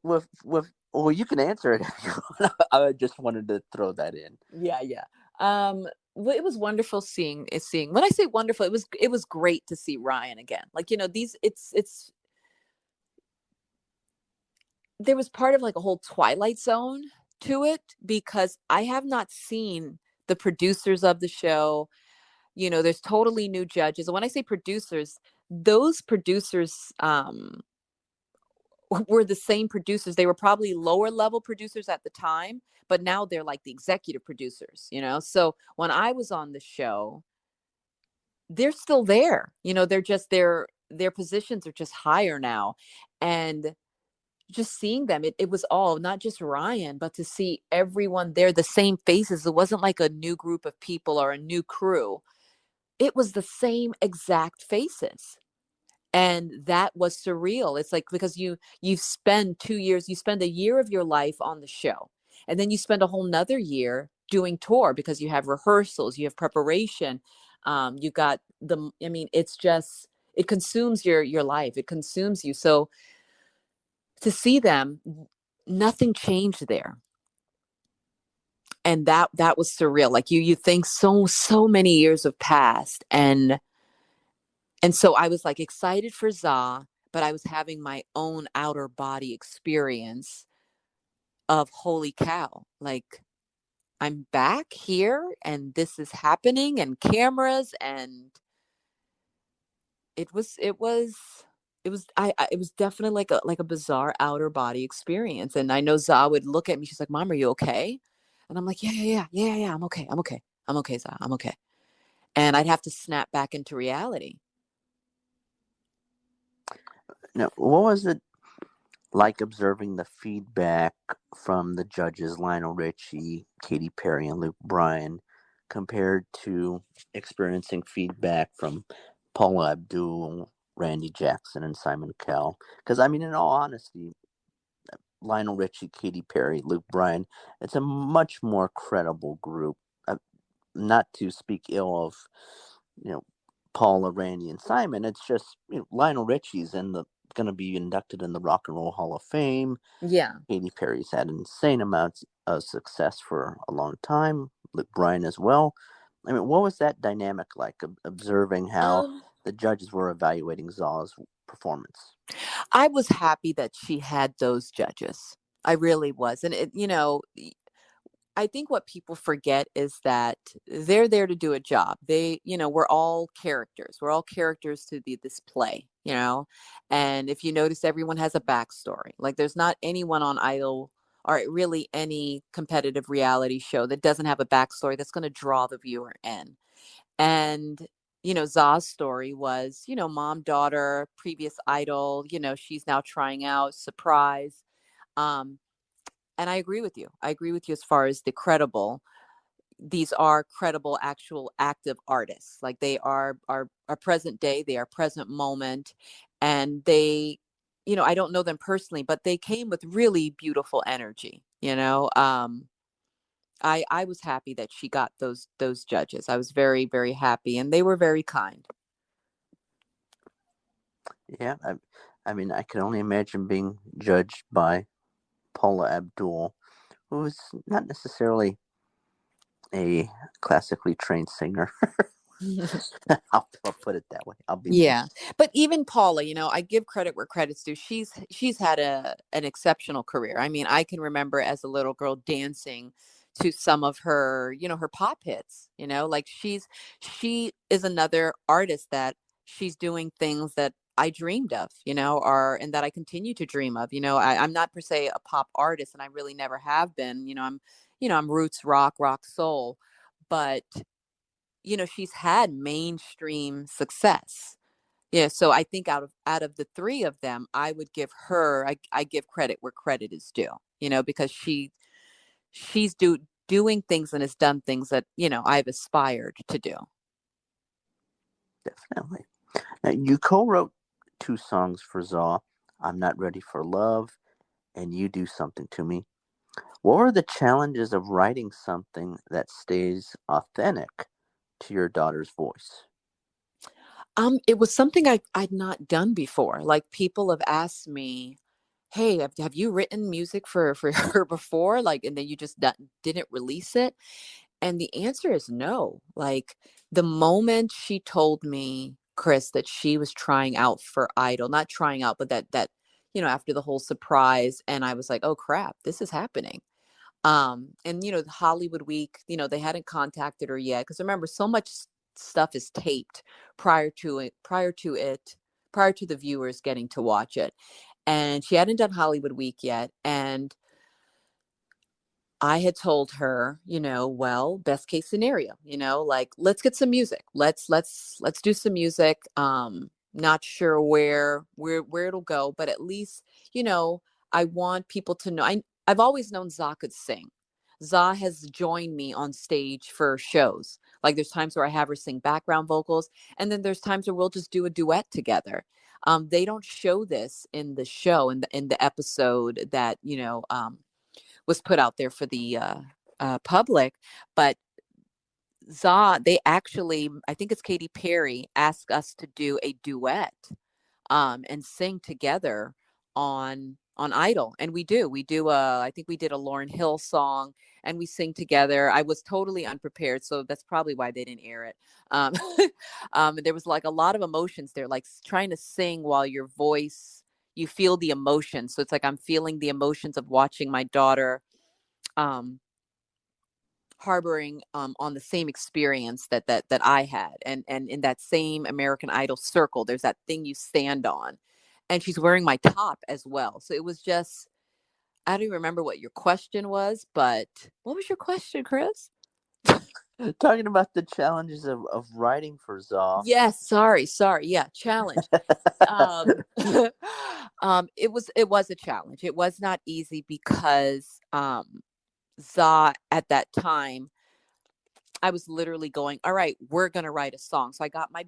you can answer it if you want. I just wanted to throw that in. yeah, yeah. Well, it was wonderful seeing. When I say wonderful, it was great to see Ryan again. Like, these it's there was part of like a whole Twilight Zone to it, because I have not seen the producers of the show. There's totally new judges. And when I say producers, those producers were the same producers. They were probably lower level producers at the time, but now they're like the executive producers. So when I was on the show, they're still there. They're just their positions are just higher now. And just seeing them, it was all, not just Ryan, but to see everyone there, the same faces. It wasn't like a new group of people or a new crew. It was the same exact faces. And that was surreal. It's like, because you spend 2 years, you spend a year of your life on the show, and then you spend a whole nother year doing tour, because you have rehearsals, you have preparation, you got I mean, it's just, it consumes your life, it consumes you. So to see them, nothing changed there. And that was surreal. Like, you think so many years have passed. And so I was like excited for Za, but I was having my own outer body experience of, holy cow, like, I'm back here and this is happening, and cameras. And it was definitely like a bizarre outer body experience. And I know Za would look at me, she's like, Mom, are you okay? And I'm like, yeah, I'm okay, I'm okay, Za, I'm okay. And I'd have to snap back into reality. Now, what was it like observing the feedback from the judges, Lionel Richie, Katy Perry, and Luke Bryan, compared to experiencing feedback from Paula Abdul, Randy Jackson, and Simon Cowell? Because, I mean, in all honesty, Lionel Richie, Katy Perry, Luke Bryan, it's a much more credible group. Not to speak ill of, you know, Paula, Randy, and Simon. It's just, Lionel Richie's going to be inducted in the Rock and Roll Hall of Fame. Yeah. Katy Perry's had insane amounts of success for a long time. Luke Bryan as well. I mean, what was that dynamic like, observing how Um, the judges were evaluating Zaw's performance? I was happy that she had those judges. I really was. And I think what people forget is that they're there to do a job. We're all characters. We're all characters to this play, you know? And if you notice, everyone has a backstory. Like, there's not anyone on Idol or really any competitive reality show that doesn't have a backstory that's going to draw the viewer in. And, Za's story was, mom, daughter, previous idol, she's now trying out, surprise. Um, and I agree with you. I agree with you as far as the credible. These are credible, actual, active artists. Like, they are present day. They are present moment, and they, I don't know them personally, but they came with really beautiful energy. I was happy that she got those judges. I was very, very happy, and they were very kind. Yeah, I mean, I can only imagine being judged by Paula Abdul, who's not necessarily a classically trained singer. I'll put it that way. I'll be Yeah. nice. But even Paula, I give credit where credit's due. She's had an exceptional career. I mean, I can remember as a little girl dancing to some of her, her pop hits, like she is another artist that she's doing things that I dreamed of, and that I continue to dream of. I'm not per se a pop artist, and I really never have been. I'm roots rock soul, but she's had mainstream success. Yeah, so I think out of the three of them, I would give her, I give credit where credit is due, because she's doing things and has done things that, I've aspired to do. Definitely. Now, you co-wrote two songs for Zaw, "I'm Not Ready for Love" and "You Do Something to Me." What were the challenges of writing something that stays authentic to your daughter's voice? It was something I'd not done before. Like, people have asked me, "Hey, have you written music for her before?" Like, and then you just didn't release it. And the answer is no. Like, the moment she told me, Chris, that she was trying out for Idol, not trying out, but after the whole surprise, and I was like, oh crap, this is happening. And the Hollywood Week, they hadn't contacted her yet, because remember, so much stuff is taped prior to the viewers getting to watch it. And she hadn't done Hollywood Week yet. And I had told her, well, best case scenario, like, let's get some music. Let's do some music. Not sure where it'll go, but at least, I want people to know. I've always known Za could sing. Za has joined me on stage for shows. Like, there's times where I have her sing background vocals, and then there's times where we'll just do a duet together. They don't show this in the show, in the episode that, was put out there for the public. But they actually, I think it's Katy Perry, asked us to do a duet, and sing together on Idol. And we do I think we did a Lauryn Hill song, and we sing together. I was totally unprepared, so that's probably why they didn't air it. um, there was like a lot of emotions there, like trying to sing while your voice, you feel the emotion. So it's like I'm feeling the emotions of watching my daughter, um, harboring, on the same experience that I had, and in that same American Idol circle, there's that thing you stand on, and she's wearing my top as well. So it was just, I don't even remember what your question was, but what was your question, Chris? Talking about the challenges of writing for Zaw. Yes, sorry, yeah, challenge. um it was a challenge. It was not easy because Za at that time, I was literally going, all right, we're going to write a song. So I got my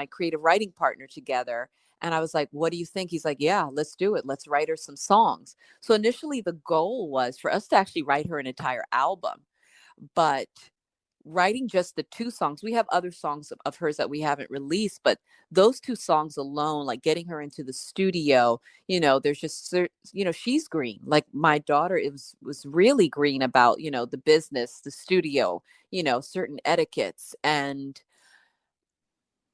creative writing partner together. And I was like, what do you think? He's like, yeah, let's do it. Let's write her some songs. So initially, the goal was for us to actually write her an entire album. But writing just the two songs, we have other songs of hers that we haven't released, but those two songs alone, like getting her into the studio, there's just, she's green. Like, my daughter was really green about, the business, the studio, certain etiquettes. And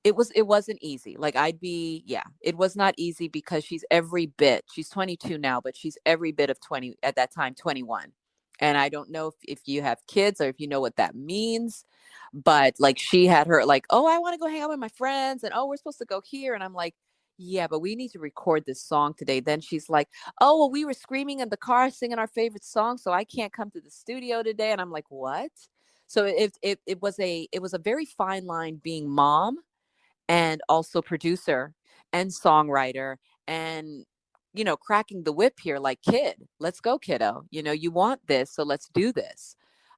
it wasn't easy. Like, yeah, it was not easy because she's 22 now, but she's every bit of 20 at that time, 21. And I don't know if you have kids or if you know what that means, but like she had her like, oh, I want to go hang out with my friends, and oh, we're supposed to go here. And I'm like, yeah, but we need to record this song today. Then she's like, oh, well, we were screaming in the car singing our favorite song, so I can't come to the studio today. And I'm like, what? So it was a very fine line being mom and also producer and songwriter and cracking the whip here like, kid, let's go, kiddo, you want this, so let's do this.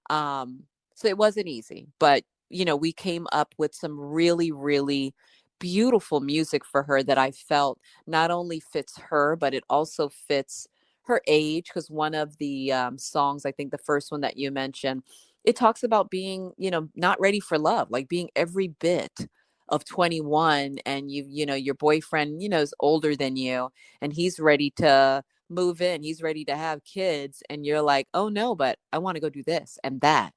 um so it wasn't easy, but we came up with some really, really beautiful music for her that I felt not only fits her, but it also fits her age, because one of the songs, I think the first one that you mentioned, it talks about being, not ready for love, like being every bit of 21, and your boyfriend is older than you, and he's ready to move in, he's ready to have kids, and you're like, oh no, but I want to go do this and that.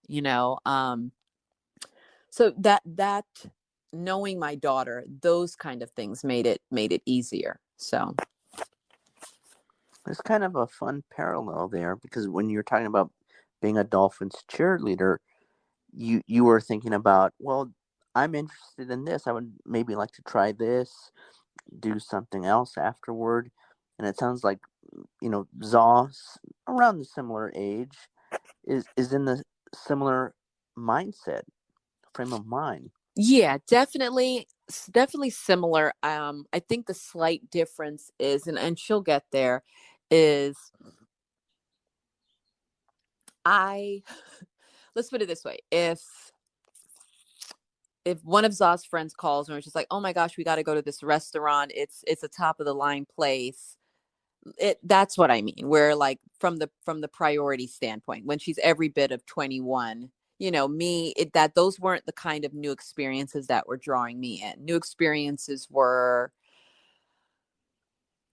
So that knowing my daughter, those kind of things made it easier. So There's kind of a fun parallel there, because when you're talking about being a Dolphins cheerleader, you were thinking about, well, I'm interested in this. I would maybe like to try this, do something else afterward. And it sounds like, Zoss, around the similar age, is in the similar mindset, frame of mind. yeah, definitely similar. I think the slight difference is, and she'll get there, is I let's put it this way. If one of Zah's friends calls her and she's like, "Oh my gosh, we got to go to this restaurant. It's a top of the line place." That's what I mean. Where like from the priority standpoint, when she's every bit of 21, that those weren't the kind of new experiences that were drawing me in. New experiences were,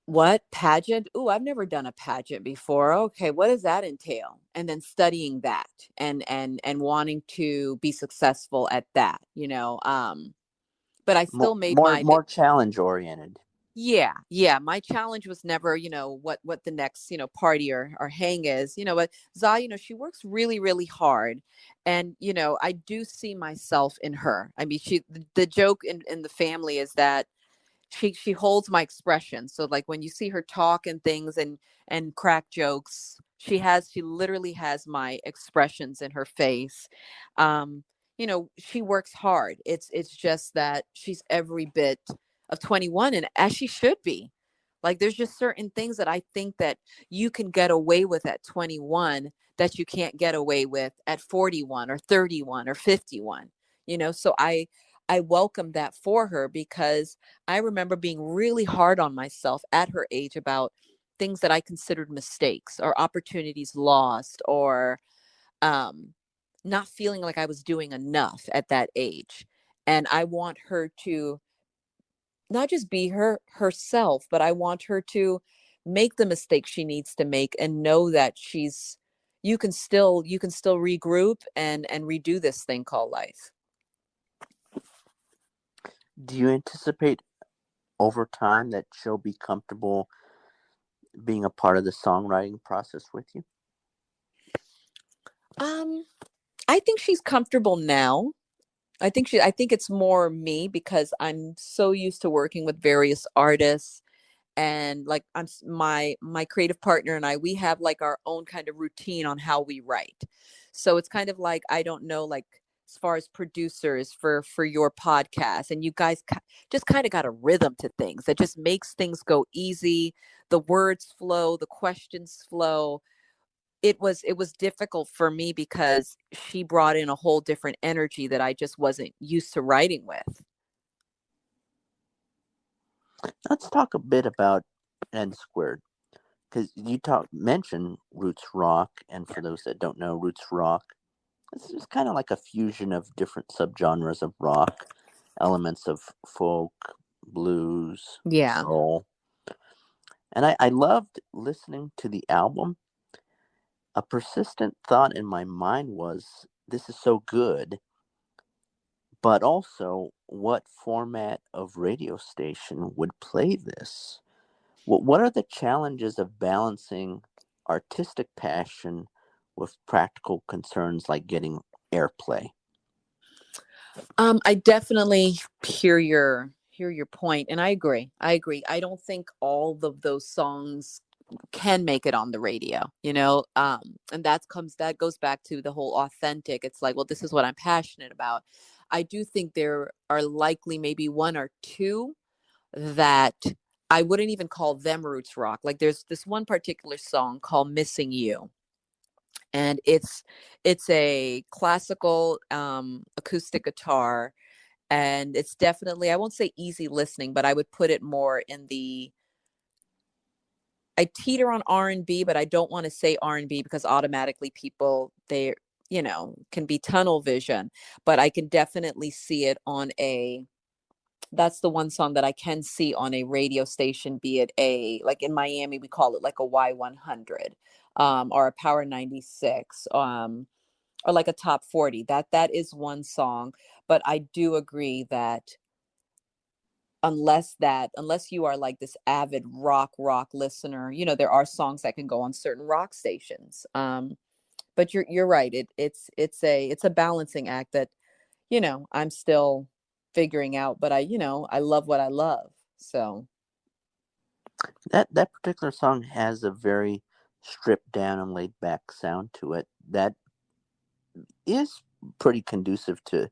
what, pageant? Ooh, I've never done a pageant before. Okay, what does that entail? And then studying that and wanting to be successful at that, but I More still made more, my more challenge oriented. yeah, my challenge was never, what the next, party or hang is, but Zah, she works really, really hard. And, I do see myself in her. I mean, the joke in the family is that she holds my expression. So like when you see her talk and things and crack jokes, she literally has my expressions in her face. She works hard. It's just that she's every bit of 21, and as she should be. Like there's just certain things that I think that you can get away with at 21 that you can't get away with at 41 or 31 or 51. So I welcome that for her, because I remember being really hard on myself at her age about things that I considered mistakes or opportunities lost, or um, not feeling like I was doing enough at that age. And I want her to not just be herself, but I want her to make the mistakes she needs to make and know that you can still regroup and redo this thing called life. Do you anticipate over time that she'll be comfortable being a part of the songwriting process with you? Um, I think she's comfortable now. I think it's more me, because I'm so used to working with various artists, and like my creative partner and I, we have like our own kind of routine on how we write. So it's kind of like, I don't know, like as far as producers for your podcast, and you guys just kind of got a rhythm to things that just makes things go easy. The words flow, the questions flow. It was difficult for me because she brought in a whole different energy that I just wasn't used to writing with. Let's talk a bit about N Squared, because you mentioned roots rock, and for those that don't know, roots rock, it's kind of like a fusion of different subgenres of rock, elements of folk, blues, Yeah. soul. And I loved listening to the album. A persistent thought in my mind was, this is so good, but also, what format of radio station would play this? What are the challenges of balancing artistic passion with practical concerns like getting airplay? I definitely hear your point, and I agree. I agree. I don't think all of those songs can make it on the radio, and that goes back to the whole authentic. It's like, well, this is what I'm passionate about. I do think there are likely maybe one or two that I wouldn't even call them roots rock. Like there's this one particular song called Missing You, and it's a classical acoustic guitar, and it's definitely, I won't say easy listening, but I would put it more in the, I teeter on R&B, but I don't want to say R&B because automatically people, they can be tunnel vision, but I can definitely see it on a, that's the one song that I can see on a radio station, be it a, like in Miami we call it like a Y100, or a Power 96, or like a top 40. That is one song, but I do agree that unless you are like this avid rock listener, there are songs that can go on certain rock stations. But you're right. It's a balancing act that, I'm still figuring out, but I love what I love. So That particular song has a very stripped down and laid back sound to it that is pretty conducive to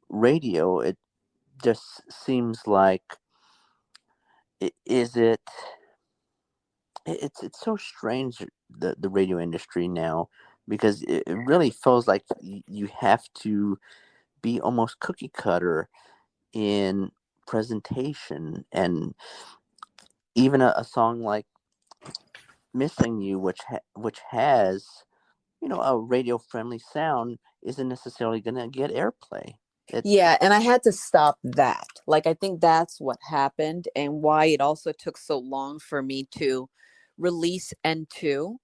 radio. It just seems like is it it's so strange, the radio industry now, because it really feels like you have to be almost cookie cutter in presentation, and even a song like Missing You, which has a radio friendly sound, isn't necessarily going to get airplay. It yeah, and I had to stop that. Like, I think that's what happened and why it also took so long for me to release N2.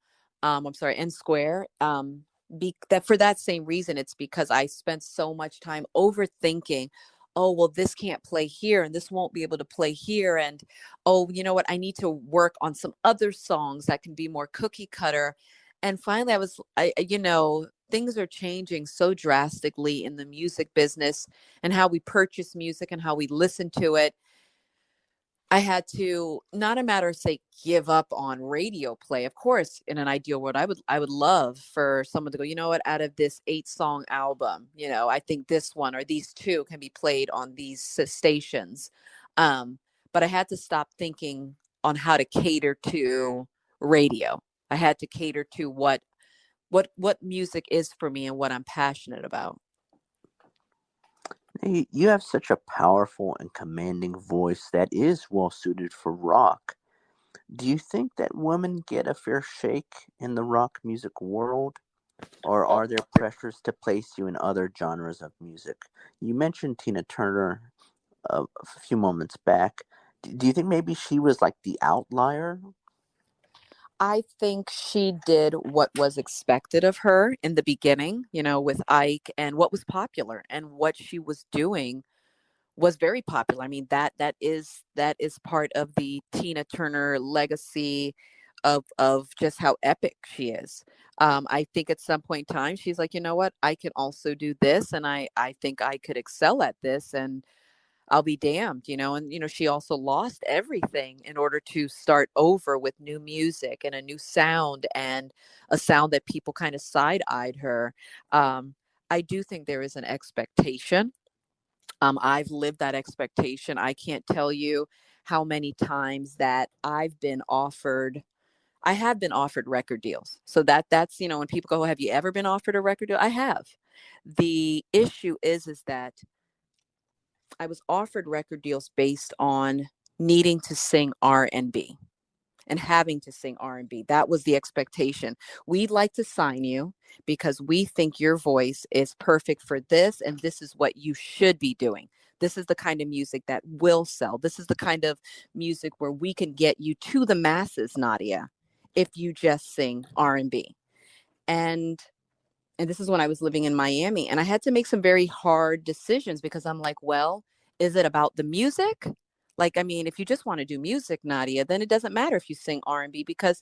I'm sorry, N Square. That for that same reason, it's because I spent so much time overthinking. Oh, well, this can't play here, and this won't be able to play here, and oh, you know what? I need to work on some other songs that can be more cookie cutter. And finally, things are changing so drastically in the music business and how we purchase music and how we listen to it. I had to, not a matter of say give up on radio play. Of course, in an ideal world, I would love for someone to go, you know what, out of this 8-song album, I think this one or these two can be played on these stations. Um, but I had to stop thinking on how to cater to radio. I had to cater to what music is for me and what I'm passionate about. You have such a powerful and commanding voice that is well suited for rock. Do you think that women get a fair shake in the rock music world, or are there pressures to place you in other genres of music? You mentioned Tina Turner a few moments back. Do you think maybe she was like the outlier? I think she did what was expected of her in the beginning, with Ike, and what was popular and what she was doing was very popular. I mean, that is part of the Tina Turner legacy of just how epic she is. I think at some point in time she's like, you know what, I can also do this, and I think I could excel at this, and I'll be damned, and she also lost everything in order to start over with new music and a new sound, and a sound that people kind of side-eyed her. Um, I do think there is an expectation. I've lived that expectation. I can't tell you how many times that I have been offered record deals. So that's, when people go, have you ever been offered a record deal? I have. The issue is that I was offered record deals based on needing to sing R&B and having to sing R&B. That was the expectation. We'd like to sign you because we think your voice is perfect for this, and this is what you should be doing. This is the kind of music that will sell. This is the kind of music where we can get you to the masses, Nadia, if you just sing R&B. And and this is when I was living in Miami, and I had to make some very hard decisions because I'm like, well, is it about the music? Like, I mean, if you just want to do music, Nadia, then it doesn't matter if you sing R&B, because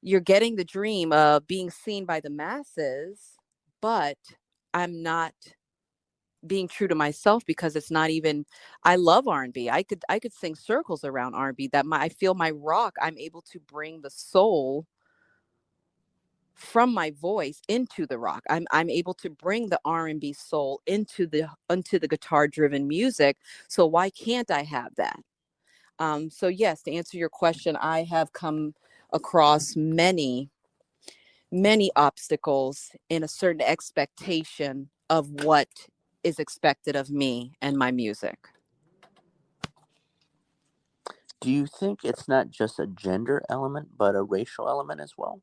you're getting the dream of being seen by the masses, but I'm not being true to myself because it's not even. I love R&B. I could sing circles around R&B. I feel my rock, I'm able to bring the soul from my voice into the rock. I'm able to bring the R&B soul into the guitar driven music. So why can't I have that? So yes, to answer your question, I have come across many obstacles in a certain expectation of what is expected of me and my music. Do you think it's not just a gender element, but a racial element as well?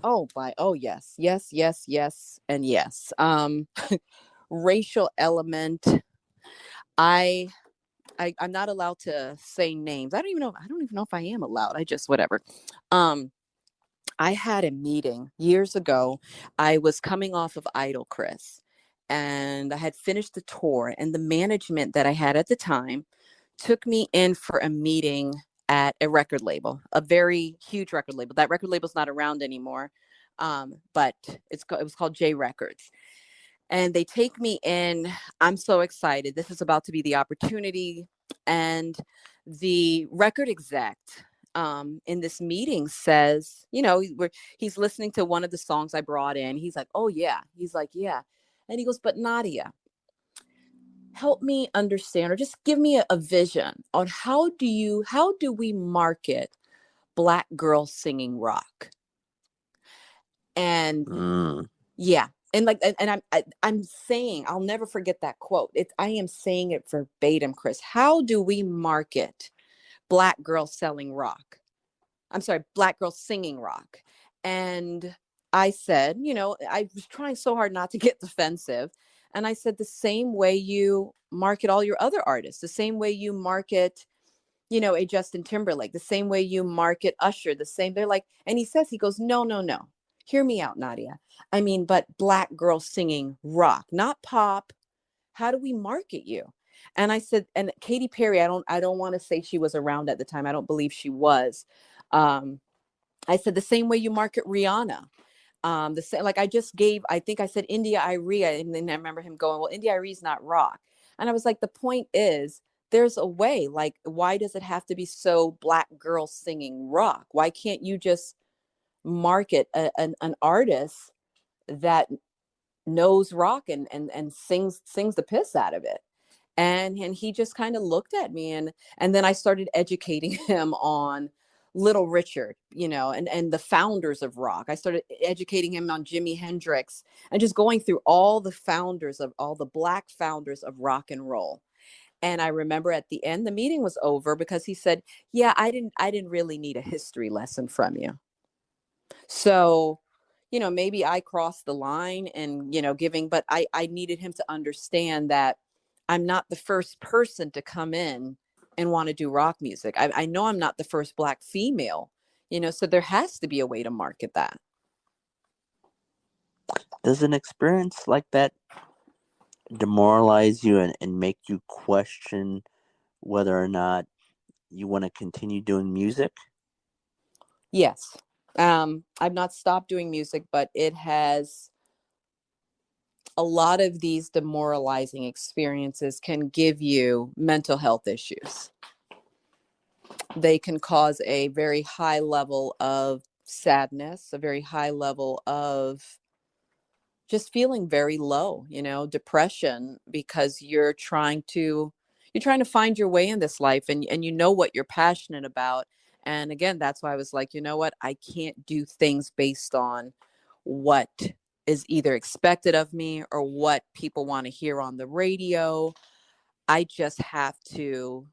Oh yes, yes, yes, yes, and yes. Racial element. I, I'm not allowed to say names. I don't even know if I am allowed. I just whatever. Um, I had a meeting years ago. I was coming off of Idol, Chris, and I had finished the tour, and the management that I had at the time took me in for a meeting at a record label, a very huge record label. That record label's not around anymore, but it was called J Records. And they take me in. I'm so excited. This is about to be the opportunity. And the record exec in this meeting says, he's listening to one of the songs I brought in. He's like, oh, yeah. He's like, yeah. And he goes, but Nadia, help me understand or just give me a vision on how do we market Black girls singing rock? And Mm. yeah. And like, I'm saying, I'll never forget that quote. I am saying it verbatim, Chris. How do we market Black girls selling rock? I'm sorry, Black girls singing rock. And I said, I was trying so hard not to get defensive. And I said, the same way you market all your other artists, the same way you market, a Justin Timberlake, the same way you market Usher, they're like, and he goes, no, no, no. Hear me out, Nadia. I mean, but Black girls singing rock, not pop. How do we market you? And I said, and Katy Perry, I don't want to say she was around at the time. I don't believe she was. Um, I said the same way you market Rihanna. The same, like I think I said India Arie, and then I remember him going, well, India Arie's not rock. And I was like, the point is, there's a way. Like, why does it have to be so Black girl singing rock? Why can't you just market an artist that knows rock and sings the piss out of it? And he just kind of looked at me, and then I started educating him on Little Richard, and the founders of rock. I started educating him on Jimi Hendrix and just going through all the Black founders of rock and roll. And I remember at the end, the meeting was over because he said, yeah, I didn't really need a history lesson from you. So, maybe I crossed the line and, giving, but I needed him to understand that I'm not the first person to come in and want to do rock music. I know I'm not the first Black female, so there has to be a way to market that. Does an experience like that demoralize you and make you question whether or not you want to continue doing music? Yes. I've not stopped doing music, but it has a lot of these demoralizing experiences can give you mental health issues. They can cause a very high level of sadness, a very high level of just feeling very low, depression, because you're trying to find your way in this life, and you know what you're passionate about. And again, that's why I was like, you know what? I can't do things based on what is either expected of me or what people want to hear on the radio. I just have to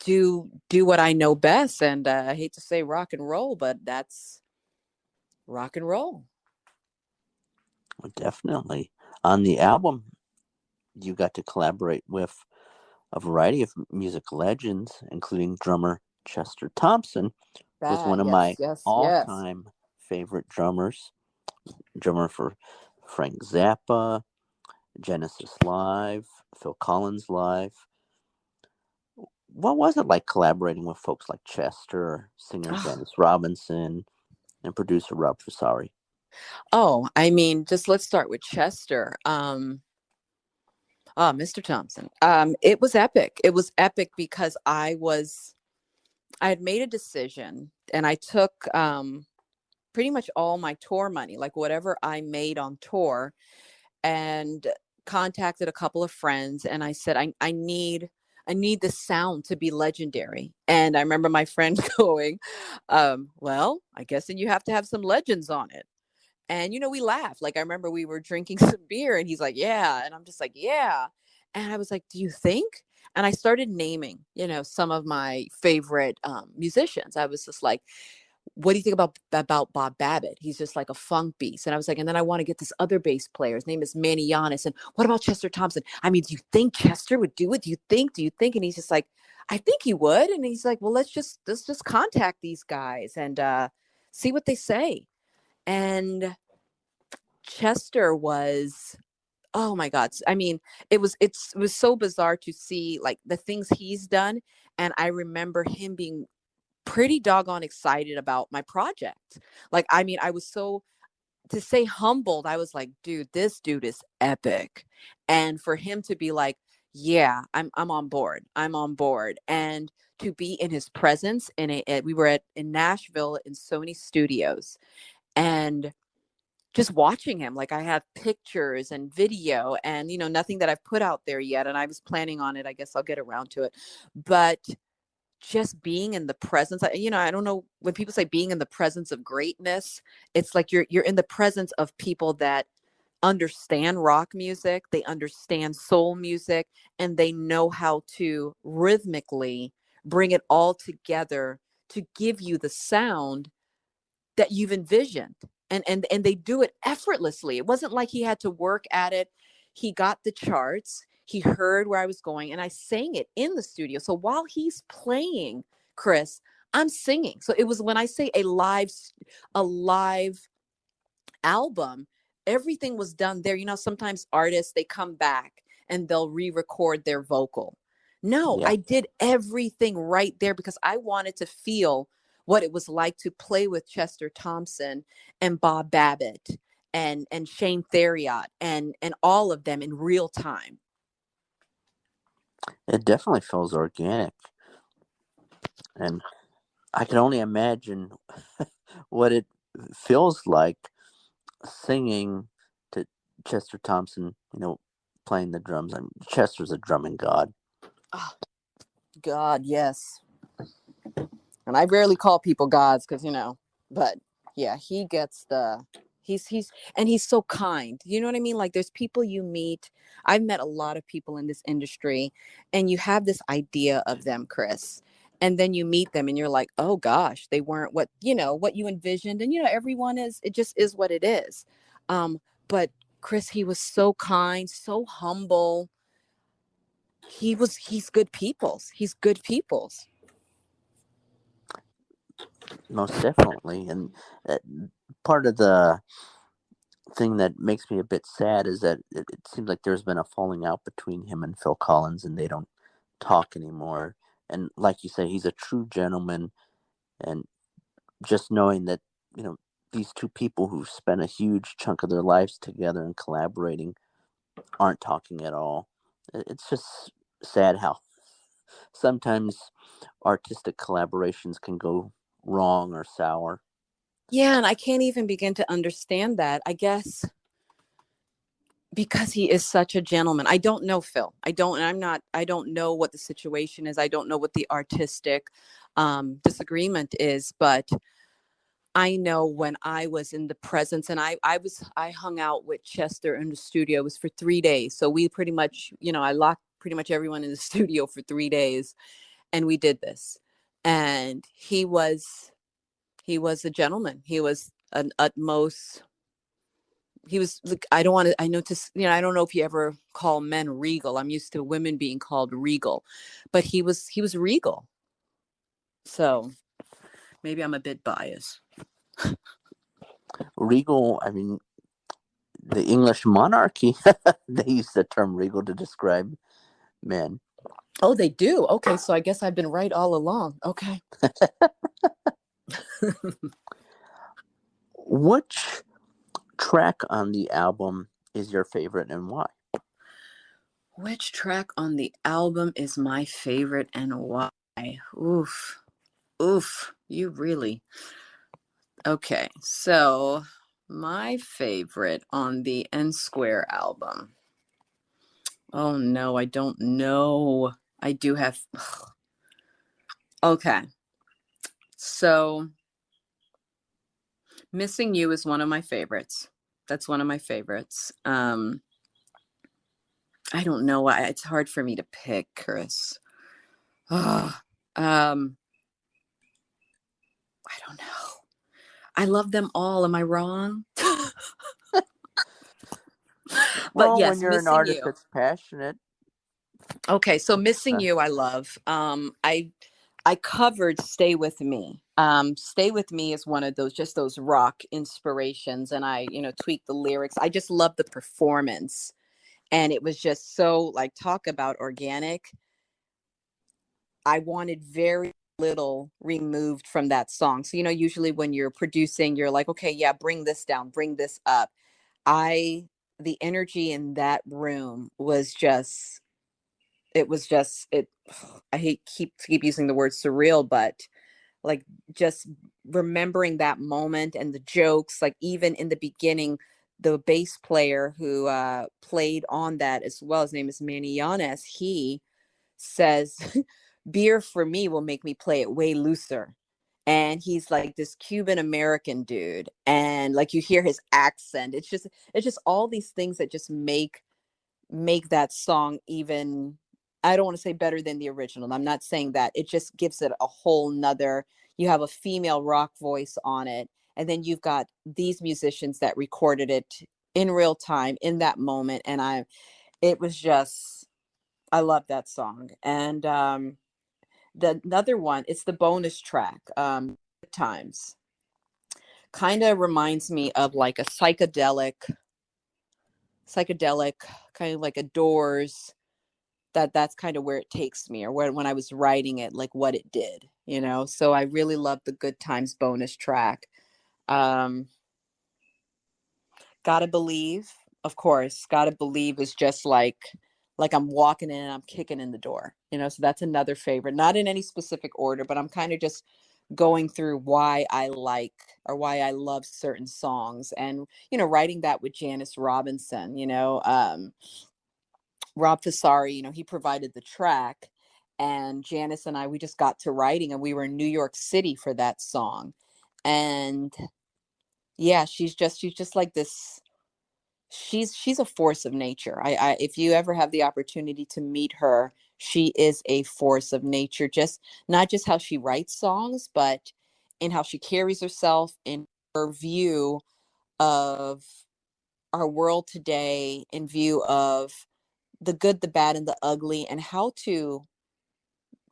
do what I know best. And I hate to say rock and roll, but that's rock and roll. Well, definitely. On the album, you got to collaborate with a variety of music legends, including drummer Chester Thompson, who's That, one of yes, my yes, yes. all-time favorite drummers. Drummer for Frank Zappa, Genesis Live, Phil Collins Live. what was it like collaborating with folks like Chester, singer Janice Robinson, and producer Rob Fusari? Oh, I mean, just let's start with Chester. Mr. Thompson. It was epic. It was epic because I had made a decision and I took pretty much all my tour money, like whatever I made on tour, and contacted a couple of friends and I said, I need this sound to be legendary. And I remember my friend going, well, I guess then you have to have some legends on it. And, we laughed. Like, I remember we were drinking some beer and he's like, yeah. And I'm just like, yeah. And I was like, do you think? And I started naming, some of my favorite musicians. I was just like, what do you think about Bob Babbitt? He's just like a funk beast. And I was like, and then I want to get this other bass player. His name is Manny Yanis. And what about Chester Thompson? I mean, do you think Chester would do it? Do you think? Do you think? And he's just like, I think he would. And he's like, well, let's just contact these guys and see what they say. And Chester was, oh my God. I mean, it was so bizarre to see like the things he's done. And I remember him being pretty doggone excited about my project. Like, I mean, I was so, to say humbled, I was like, dude, this dude is epic. And for him to be like, yeah, I'm on board. I'm on board. And to be in his presence we were in Nashville in Sony Studios, and just watching him, like I have pictures and video and, nothing that I've put out there yet. And I was planning on it. I guess I'll get around to it. But just being in the presence, I don't know, when people say being in the presence of greatness, it's like you're in the presence of people that understand rock music, they understand soul music, and they know how to rhythmically bring it all together to give you the sound that you've envisioned. And they do it effortlessly. It wasn't like he had to work at it. He got the charts, he heard where I was going, and I sang it in the studio. So while he's playing, Chris, I'm singing. So it was, when I say a live album, everything was done there. Sometimes artists, they come back and they'll re-record their vocal. No, Yeah, I did everything right there because I wanted to feel what it was like to play with Chester Thompson and Bob Babbitt and Shane Theriot and all of them in real time. it definitely feels organic, and I can only imagine what it feels like singing to Chester Thompson, playing the drums. I mean, Chester's a drumming god. Oh, God, yes. And I rarely call people gods because, but yeah, he gets he's so kind. You know what I mean? Like, there's people you meet. I've met a lot of people in this industry, and you have this idea of them, Chris. And then you meet them and you're like, oh gosh, they weren't what you envisioned. And everyone it just is what it is. But Chris, he was so kind, so humble. He's good people's. He's good people's. Most definitely. And uh, part of the thing that makes me a bit sad is that it seems like there's been a falling out between him and Phil Collins, and they don't talk anymore. And like you say, he's a true gentleman. And just knowing that, these two people who spent a huge chunk of their lives together and collaborating aren't talking at all. It's just sad how sometimes artistic collaborations can go wrong or sour. Yeah, and I can't even begin to understand that. I guess because he is such a gentleman. I don't know Phil. I don't know what the situation is. I don't know what the artistic disagreement is, but I know when I was in the presence, and I hung out with Chester in the studio. It was for 3 days. So we pretty much, I locked pretty much everyone in the studio for 3 days, and we did this. And he was a gentleman. He was an utmost, he was like, I don't want to, I know to, I don't know if you ever call men regal. I'm used to women being called regal, but he was regal. So maybe I'm a bit biased. Regal, I mean, the English monarchy, they use the term regal to describe men. Oh, they do. Okay, so I guess I've been right all along. Okay. Which track on the album is your favorite and why? Which track on the album is my favorite and why? Oof. Oof. You really. Okay, so my favorite on the N Square album. Oh no, I don't know. I do have. Okay, so Missing You is one of my favorites. That's one of my favorites. I don't know why it's hard for me to pick, Chris. Oh, I don't know. I love them all. Am I wrong? But Well, when yes, you're an Missing artist You. that's passionate, Okay, so makes Missing sense. You I love. I covered Stay With Me. Stay With Me is one of those just those rock inspirations, and I, tweak the lyrics. I just love the performance. And it was just so, like, talk about organic. I wanted very little removed from that song. So, usually when you're producing, you're like, okay, yeah, bring this down, bring this up. I the energy in that room was just it was just it I hate keep using the word surreal, but like just remembering that moment and the jokes, like even in the beginning, the bass player who played on that as well, his name is Manny Yanes, he says beer for me will make me play it way looser. And he's like this Cuban American dude, and like you hear his accent. It's just all these things that just make that song even, I don't want to say better than the original. I'm not saying that. It just gives it a whole nother, you have a female rock voice on it, and then you've got these musicians that recorded it in real time in that moment. And it was just, I love that song. And the another one, it's the bonus track, Times. Kind of reminds me of like a psychedelic, kind of like a Doors. That's kind of where it takes me, or when I was writing it, like what it did. So I really love the Good Times bonus track. um Gotta Believe, of course. Gotta Believe is just like I'm walking in and I'm kicking in the door. So that's another favorite, not in any specific order, but I'm kind of just going through why I like or why I love certain songs. And writing that with Janice Robinson, Rob Fasari, he provided the track, and Janice and I, we just got to writing, and we were in New York City for that song. And yeah, she's just like this. She's a force of nature. If you ever have the opportunity to meet her, she is a force of nature. Just not just how she writes songs, but in how she carries herself, in her view of our world today, in view of the good, the bad, and the ugly, and how to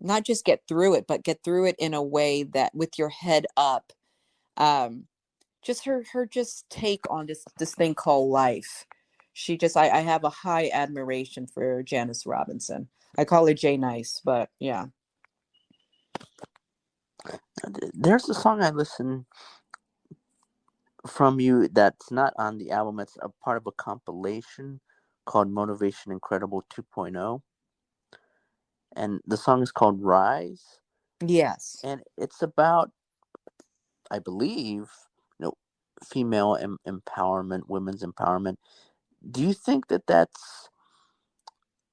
not just get through it, but get through it in a way that with your head up. Um, just her just take on this thing called life. She just I have a high admiration for Janice Robinson. I call her Jay Nice, but yeah. There's a song I listen from you that's not on the album. It's a part of a compilation called Motivation Incredible 2.0. And the song is called Rise. Yes. And it's about, I believe, you know, female empowerment, women's empowerment. Do you think that that's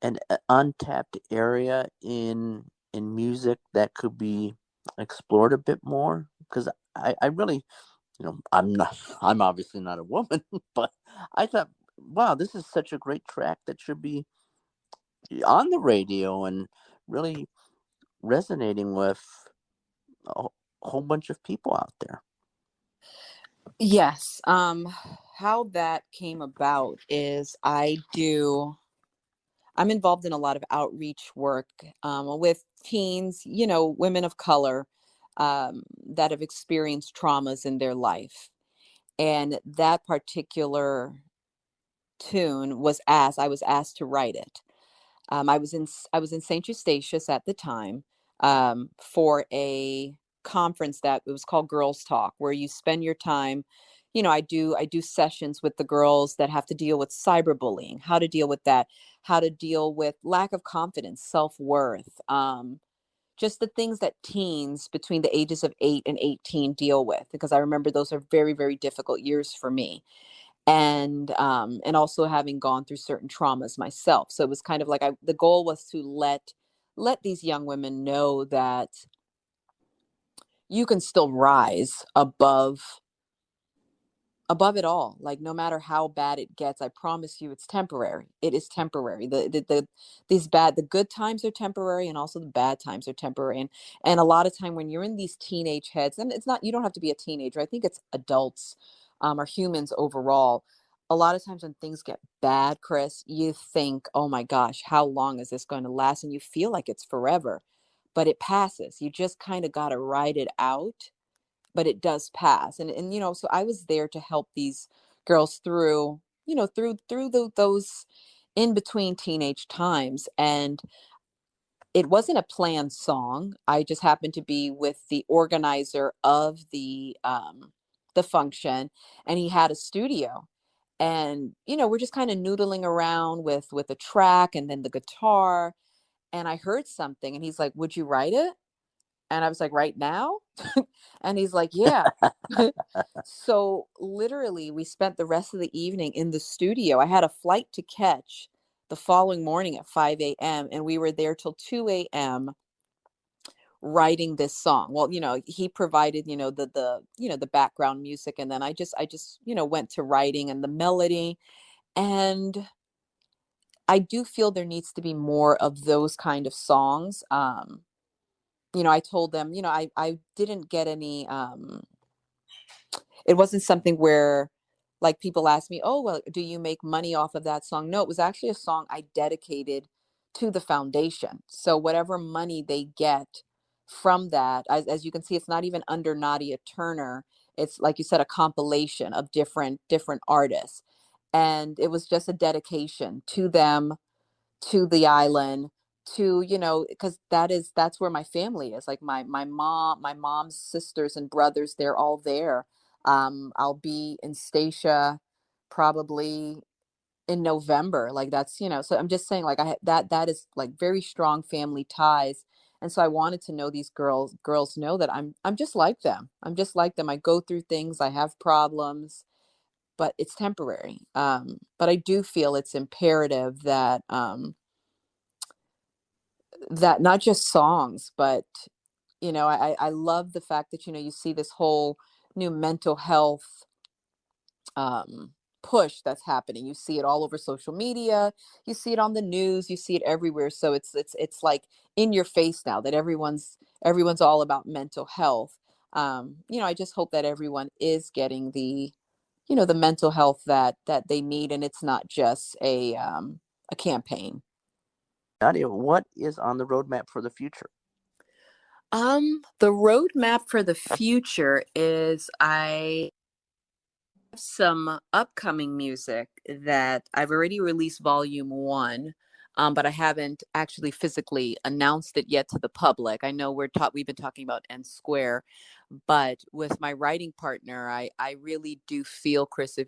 an untapped area in music that could be explored a bit more? Because I really, I'm not, I'm obviously not a woman, but I thought, wow, this is such a great track that should be on the radio and really resonating with a whole bunch of people out there. Yes. How that came about is I'm involved in a lot of outreach work, with teens, women of color, that have experienced traumas in their life. And that particular tune I was asked to write it. I was in St. Eustatius at the time, for a conference that it was called Girls Talk, where you spend your time. I do sessions with the girls that have to deal with cyberbullying, how to deal with that, how to deal with lack of confidence, self worth, just the things that teens between the ages of 8 and 18 deal with. Because I remember those are very, very difficult years for me, and also having gone through certain traumas myself. So it was kind of like the goal was to let these young women know that you can still rise above it all. Like, no matter how bad it gets, I promise you it's temporary. It is temporary. The good times are temporary, and also the bad times are temporary. And a lot of time when you're in these teenage heads, and it's not, you don't have to be a teenager, I think it's adults, or humans overall. A lot of times when things get bad, Chris, you think, oh my gosh, how long is this going to last? And you feel like it's forever, but it passes. You just kind of got to ride it out, but it does pass. And so I was there to help these girls through, those in between teenage times. And it wasn't a planned song. I just happened to be with the organizer of the function, and he had a studio. And we're just kind of noodling around with a track and then the guitar, and I heard something, and he's like, "Would you write it?" And I was like, "Right now?" And he's like, "Yeah." So literally, we spent the rest of the evening in the studio. I had a flight to catch the following morning at 5 a.m., and we were there till 2 a.m. writing this song. Well, he provided, the background music, and then I just went to writing and the melody. And I do feel there needs to be more of those kind of songs. I told them, I didn't get any, it wasn't something where, like, people ask me, "Oh, well, do you make money off of that song?" No, it was actually a song I dedicated to the foundation. So whatever money they get from that, as you can see, it's not even under Nadia Turner. It's, like you said, a compilation of different artists. And it was just a dedication to them, to the island, to, because that's where my family is. Like, my mom's sisters and brothers, they're all there. I'll be in Stacia probably in November. Like, that's, so I'm just saying, like, that is like very strong family ties. And so I wanted to know these girls know that I'm just like them. I'm just like them. I go through things, I have problems, but it's temporary. But I do feel it's imperative that not just songs, but I love the fact that you see this whole new mental health push that's happening. You see it all over social media, you see it on the news, you see it everywhere. So it's like in your face now that everyone's all about mental health. I just hope that everyone is getting the mental health that they need, and it's not just a campaign. Nadia, what is on the roadmap for the future? The roadmap for the future is I have some upcoming music that I've already released volume one, but I haven't actually physically announced it yet to the public. I know we've been talking about N Square, but with my writing partner, I really do feel, Chris, if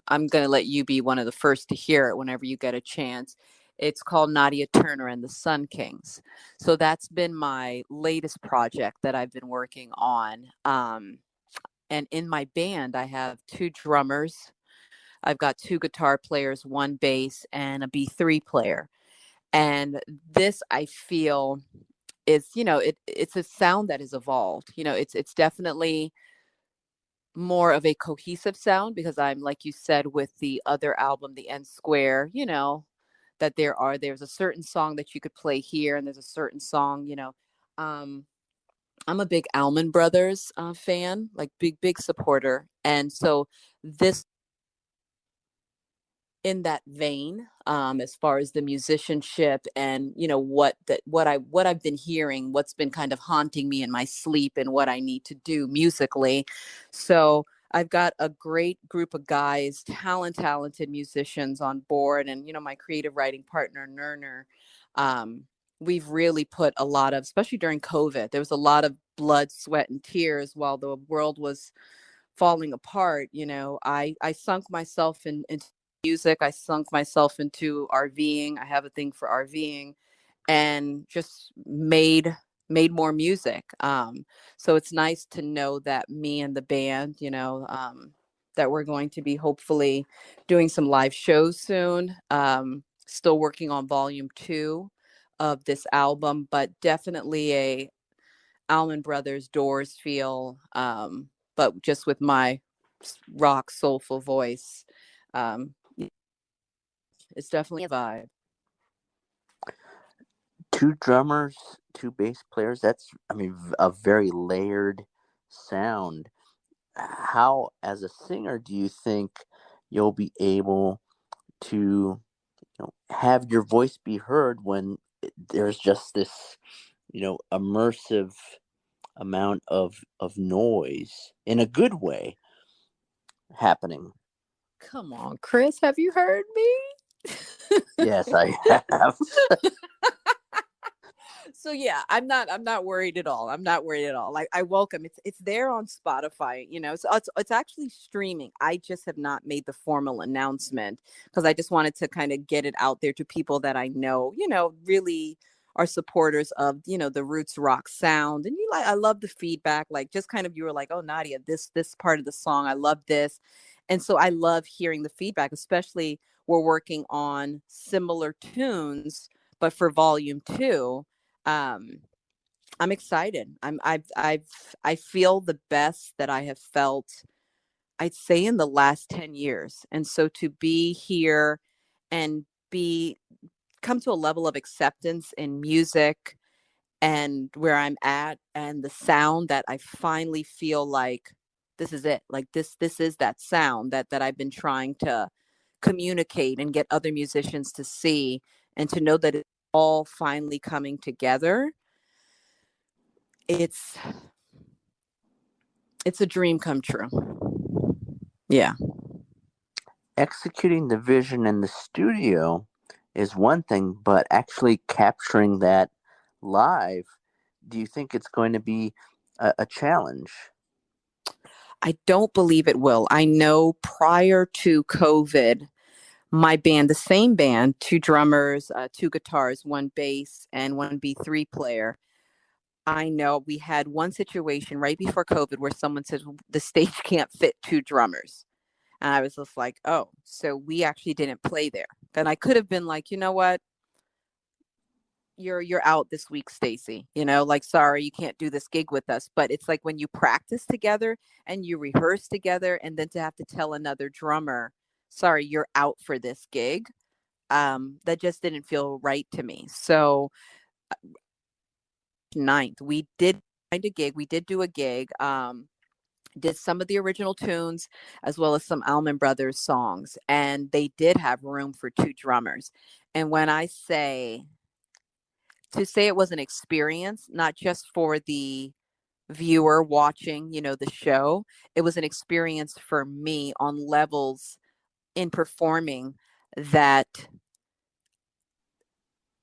I'm gonna let you be one of the first to hear it whenever you get a chance. It's called Nadia Turner and the Sun Kings. So that's been my latest project that I've been working on. And in my band, I have two drummers. I've got two guitar players, one bass, and a B3 player. And this, I feel, is, it's a sound that has evolved. It's definitely more of a cohesive sound, because I'm, like you said, with the other album, the N Square, that there's a certain song that you could play here, and there's a certain song, um, I'm a big Allman Brothers fan, like big supporter. And so this, in that vein, as far as the musicianship and what I've been hearing, what's been kind of haunting me in my sleep, and what I need to do musically. So I've got a great group of guys, talented musicians on board, and my creative writing partner Nerner. Um, we've really put a lot of, especially during COVID, there was a lot of blood, sweat, and tears while the world was falling apart. I sunk myself into music. I sunk myself into RVing. I have a thing for RVing, and just made more music. So it's nice to know that me and the band, that we're going to be hopefully doing some live shows soon. Still working on volume 2 of this album, but definitely a Allman Brothers Doors feel, but just with my rock soulful voice. Um, it's definitely a vibe. Two drummers, two bass players. That's, I mean, a very layered sound. How, as a singer, do you think you'll be able to, have your voice be heard when there's just this, immersive amount of noise in a good way happening? Come on, Chris, have you heard me? Yes, I have. So yeah, I'm not worried at all. I'm not worried at all. Like, I welcome it's there on Spotify, so it's actually streaming. I just have not made the formal announcement because I just wanted to kind of get it out there to people that I know, really are supporters of, the roots rock sound. And I love the feedback, like, just kind of, you were like, "Oh, Nadia, this part of the song, I love this." And so I love hearing the feedback, especially we're working on similar tunes, but for volume 2. um I'm excited. I feel the best that I have felt, I'd say, in the last 10 years. And so to be here and be come to a level of acceptance in music and where I'm at, and the sound that I finally feel like this is it. Like, this is that sound that I've been trying to communicate and get other musicians to see, and to know that it's all finally coming together. It's it's a dream come true. Yeah. Executing the vision in the studio is one thing, but actually capturing that live, do you think it's going to be a challenge? I don't believe it will. I know prior to COVID, my band, the same band, two drummers, two guitars, one bass, and one B3 player. I know we had one situation right before COVID where someone said the stage can't fit two drummers. And I was just like, oh, so we actually didn't play there. Then I could have been like, you know what? You're out this week, Stacy. Like, sorry, you can't do this gig with us. But it's like when you practice together and you rehearse together, and then to have to tell another drummer, sorry, you're out for this gig. That just didn't feel right to me. So 9th, we did find a gig. We did do a gig. Did some of the original tunes as well as some Allman Brothers songs, and they did have room for two drummers. And when I say to say it was an experience, not just for the viewer watching, the show, it was an experience for me on levels in performing that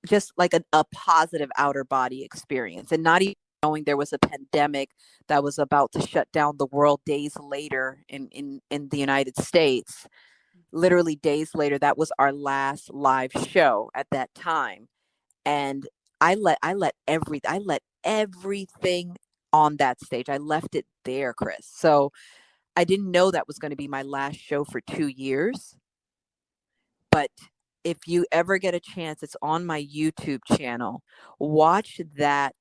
just like a positive outer body experience, and not even knowing there was a pandemic that was about to shut down the world days later in the United States. Literally days later, that was our last live show at that time. And I let everything on that stage. I left it there, Chris. So I didn't know that was going to be my last show for 2 years. But if you ever get a chance, it's on my YouTube channel. Watch that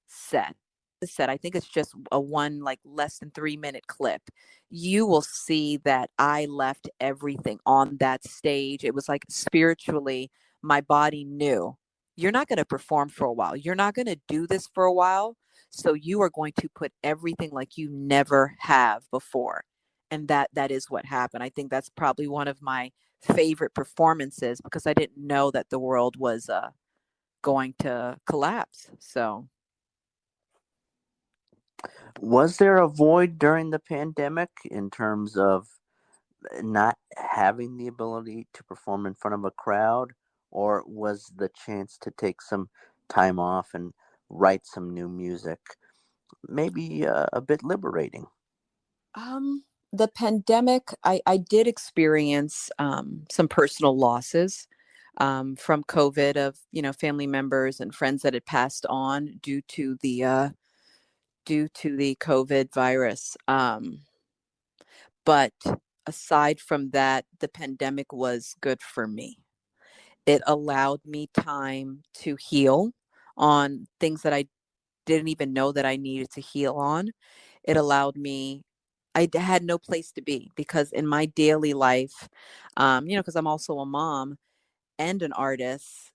set. The set, I think it's just a one, like, less than 3 minute clip. You will see that I left everything on that stage. It was like spiritually, my body knew you're not going to perform for a while. You're not going to do this for a while. So you are going to put everything like you never have before. And that is what happened. I think that's probably one of my favorite performances, because I didn't know that the world was going to collapse. So Was there a void during the pandemic in terms of not having the ability to perform in front of a crowd, or was the chance to take some time off and write some new music maybe a bit liberating? Um, the pandemic, I did experience some personal losses from COVID of, family members and friends that had passed on due to the COVID virus. But aside from that, the pandemic was good for me. It allowed me time to heal on things that I didn't even know that I needed to heal on. It allowed me, had no place to be because in my daily life, because I'm also a mom and an artist,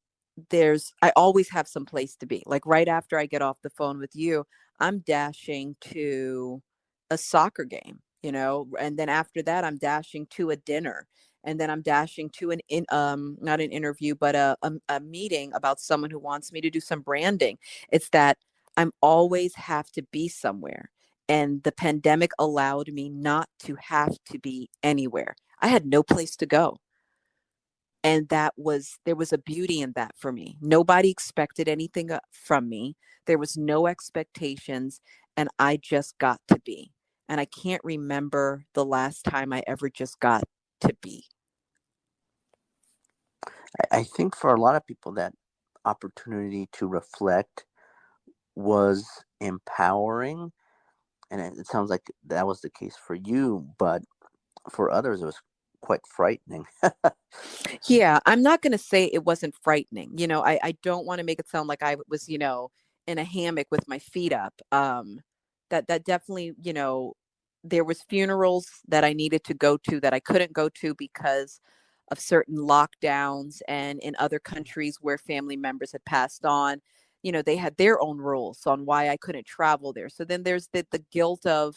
I always have some place to be. Like right after I get off the phone with you, I'm dashing to a soccer game, and then after that I'm dashing to a dinner, and then I'm dashing to not an interview but a meeting about someone who wants me to do some branding. It's that I'm always have to be somewhere. And the pandemic allowed me not to have to be anywhere. I had no place to go, and there was a beauty in that for me. Nobody expected anything from me. There was no expectations, and I just got to be. And I can't remember the last time I ever just got to be. I think for a lot of people, that opportunity to reflect was empowering. And it sounds like that was the case for you, but for others, it was quite frightening. Yeah, I'm not going to say it wasn't frightening. I don't want to make it sound like I was, in a hammock with my feet up. That definitely, there was funerals that I needed to go to that I couldn't go to because of certain lockdowns, and in other countries where family members had passed on, they had their own rules on why I couldn't travel there. So then there's the guilt of,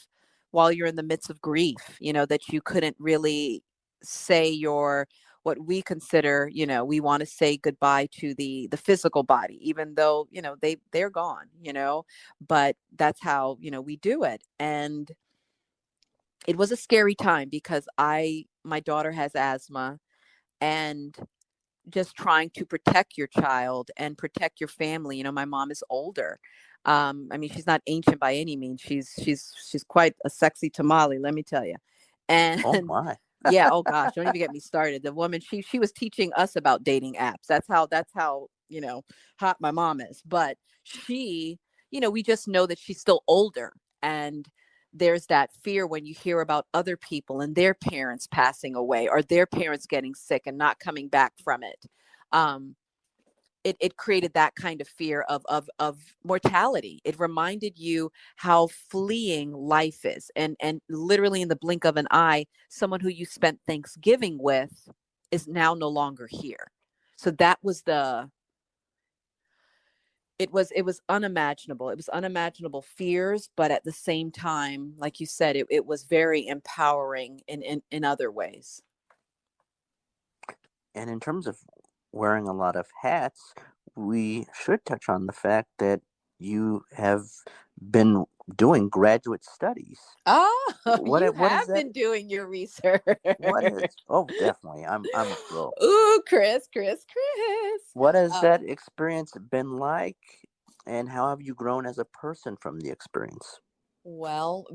while you're in the midst of grief, that you couldn't really say your, what we consider, we want to say goodbye to the physical body, even though, they're gone, but that's how, we do it. And it was a scary time because my daughter has asthma, and just trying to protect your child and protect your family. My mom is older. I mean, she's not ancient by any means. She's quite a sexy tamale, let me tell you. Oh And my. yeah, oh gosh, don't even get me started. The woman, she was teaching us about dating apps. That's how hot my mom is. But she, we just know that she's still older, and there's that fear when you hear about other people and their parents passing away or their parents getting sick and not coming back from it. Um, it created that kind of fear of mortality. It reminded you how fleeing life is, and literally in the blink of an eye, someone who you spent Thanksgiving with is now no longer here. So that was it was unimaginable. It was unimaginable fears, but at the same time, like you said, it was very empowering in other ways. And in terms of wearing a lot of hats, we should touch on the fact that you have been doing graduate studies. Oh, you What is have that? been doing your research. What is? Oh, definitely. I'm a pro. Ooh, Chris. What has that Um, experience been like, and how have you grown as a person from the experience? well,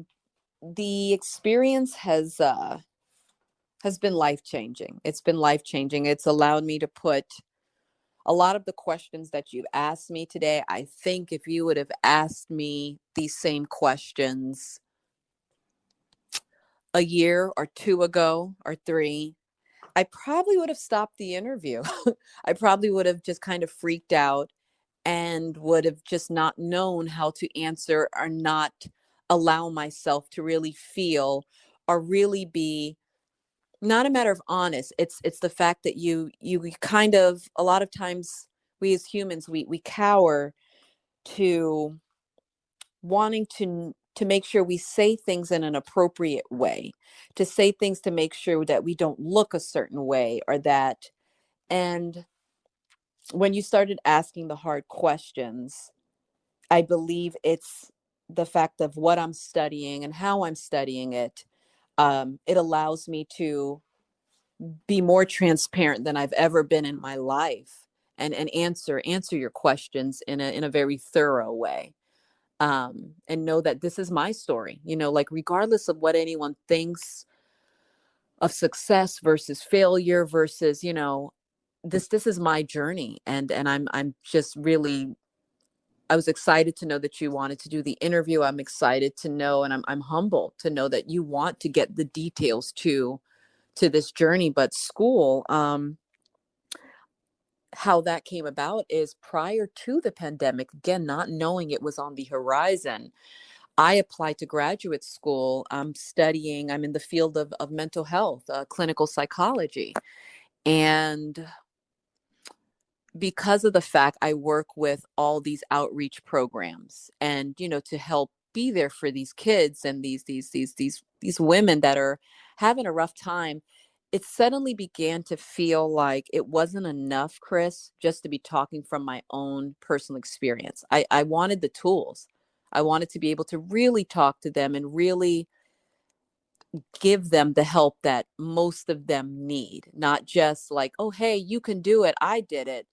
the experience has been life changing. It's been life changing. It's allowed me to put a lot of the questions that you've asked me today. I think if you would have asked me these same questions a year or two ago or three, I probably would have stopped the interview. I probably would have just kind of freaked out and would have just not known how to answer or not allow myself to really feel or really be, not a matter of honest. It's the fact that you kind of, a lot of times, we as humans, we cower to wanting to make sure we say things in an appropriate way, to say things to make sure that we don't look a certain way or that. And when you started asking the hard questions, I believe it's the fact of what I'm studying and how I'm studying it, it allows me to be more transparent than I've ever been in my life, and answer your questions in a very thorough way. And know that this is my story, like regardless of what anyone thinks of success versus failure versus, this is my journey. And I'm just really, I was excited to know that you wanted to do the interview. I'm excited to know, and I'm humbled to know that you want to get the details to this journey. But school, how that came about is prior to the pandemic, again, not knowing it was on the horizon, I applied to graduate school. I'm in the field of mental health, clinical psychology. And because of the fact I work with all these outreach programs and, to help be there for these kids and these women that are having a rough time, it suddenly began to feel like it wasn't enough, Chris, just to be talking from my own personal experience. I wanted the tools. I wanted to be able to really talk to them and really give them the help that most of them need, not just like, oh, hey, you can do it, I did it.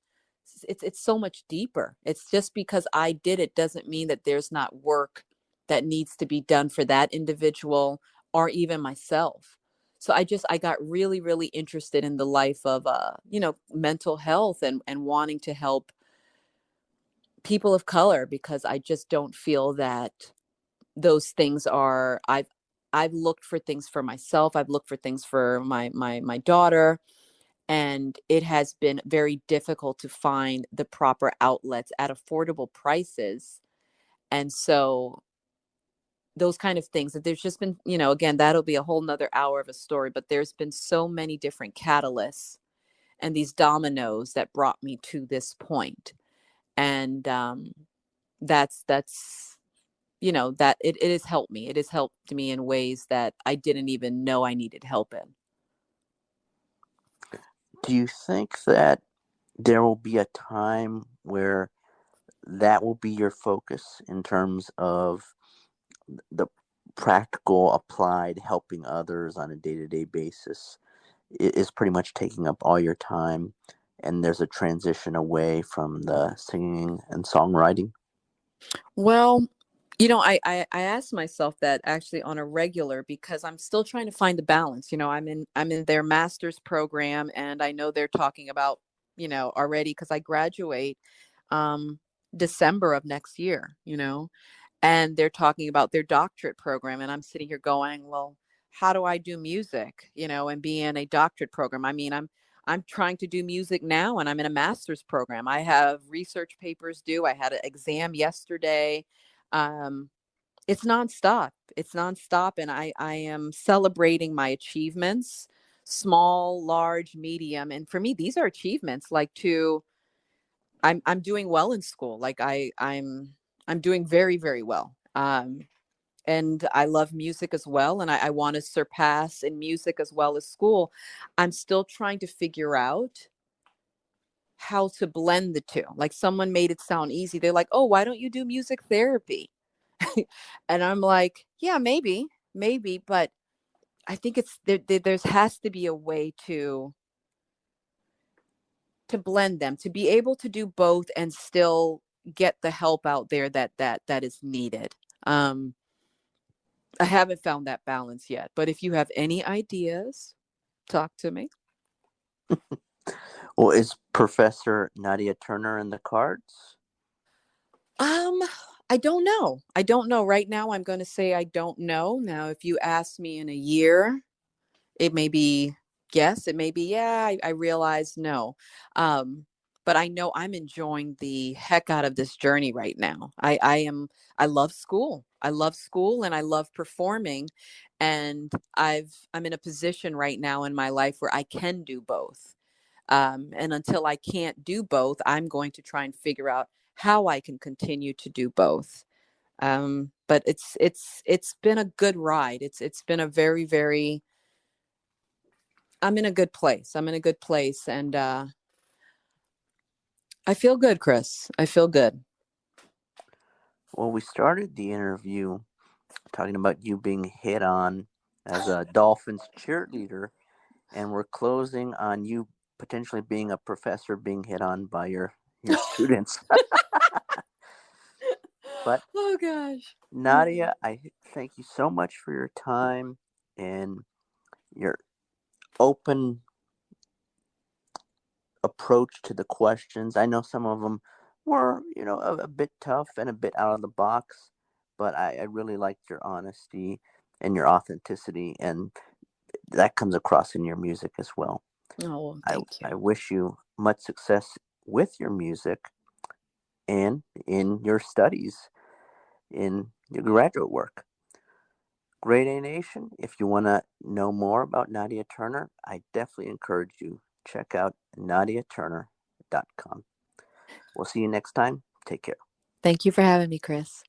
It's so much deeper. It's just because I did it doesn't mean that there's not work that needs to be done for that individual or even myself. So I got really, really interested in the life of mental health and wanting to help people of color, because I just don't feel that those things are, I've looked for things for myself. I've looked for things for my daughter, and it has been very difficult to find the proper outlets at affordable prices. And so those kind of things that there's just been, again, that'll be a whole nother hour of a story, but there's been so many different catalysts and these dominoes that brought me to this point. And that's that it has helped me. It has helped me in ways that I didn't even know I needed help in. Do you think that there will be a time where that will be your focus in terms of the practical applied helping others on a day-to-day basis is pretty much taking up all your time, and there's a transition away from the singing and songwriting? Well, I ask myself that actually on a regular, because I'm still trying to find the balance. I'm in their master's program, and I know they're talking about, already, because I graduate um December of next year, and they're talking about their doctorate program, and I'm sitting here going, well, how do I do music, and be in a doctorate program? I mean, I'm trying to do music now, and I'm in a master's program. I have research papers due. I had an exam yesterday. um, it's nonstop. It's nonstop, and I am celebrating my achievements, small, large, medium. And for me, these are achievements. Like, I'm doing well in school. Like, I'm doing very, very well. And I love music as well, and I want to surpass in music as well as school. I'm still trying to figure out how to blend the two. Like, someone made it sound easy. They're like, "Oh, why don't you do music therapy?" And I'm like, "Yeah, maybe, but I think there's has to be a way to blend them, to be able to do both and still get the help out there that is needed." Um, I haven't found that balance yet, but if you have any ideas, talk to me. Well, is Professor Nadia Turner in the cards? Um, I don't know. I don't know. Right now, I'm going to say I don't know. Now, if you ask me in a year, it may be yes, it may be yeah. I realize no. Um, but I know I'm enjoying the heck out of this journey right now. I love school. I love school, and I love performing. And I'm in a position right now in my life where I can do both. And until I can't do both, I'm going to try and figure out how I can continue to do both. But it's been a good ride. It's been a very, very, I'm in a good place. I'm in a good place, and I feel good, Chris. I feel good. Well, we started the interview talking about you being hit on as a Dolphins cheerleader, and we're closing on you potentially being a professor being hit on by your students. But Oh gosh. Nadia, I thank you so much for your time and your open approach to the questions. I know some of them were, a bit tough and a bit out of the box, but I really liked your honesty and your authenticity, and that comes across in your music as well. Oh, well, I, thank you. I wish you much success with your music and in your studies, in your graduate work. Grade A Nation, if you want to know more about Nadia Turner, I definitely encourage you check out nadiaturner.com. We'll see you next time. Take care. Thank you for having me, Chris.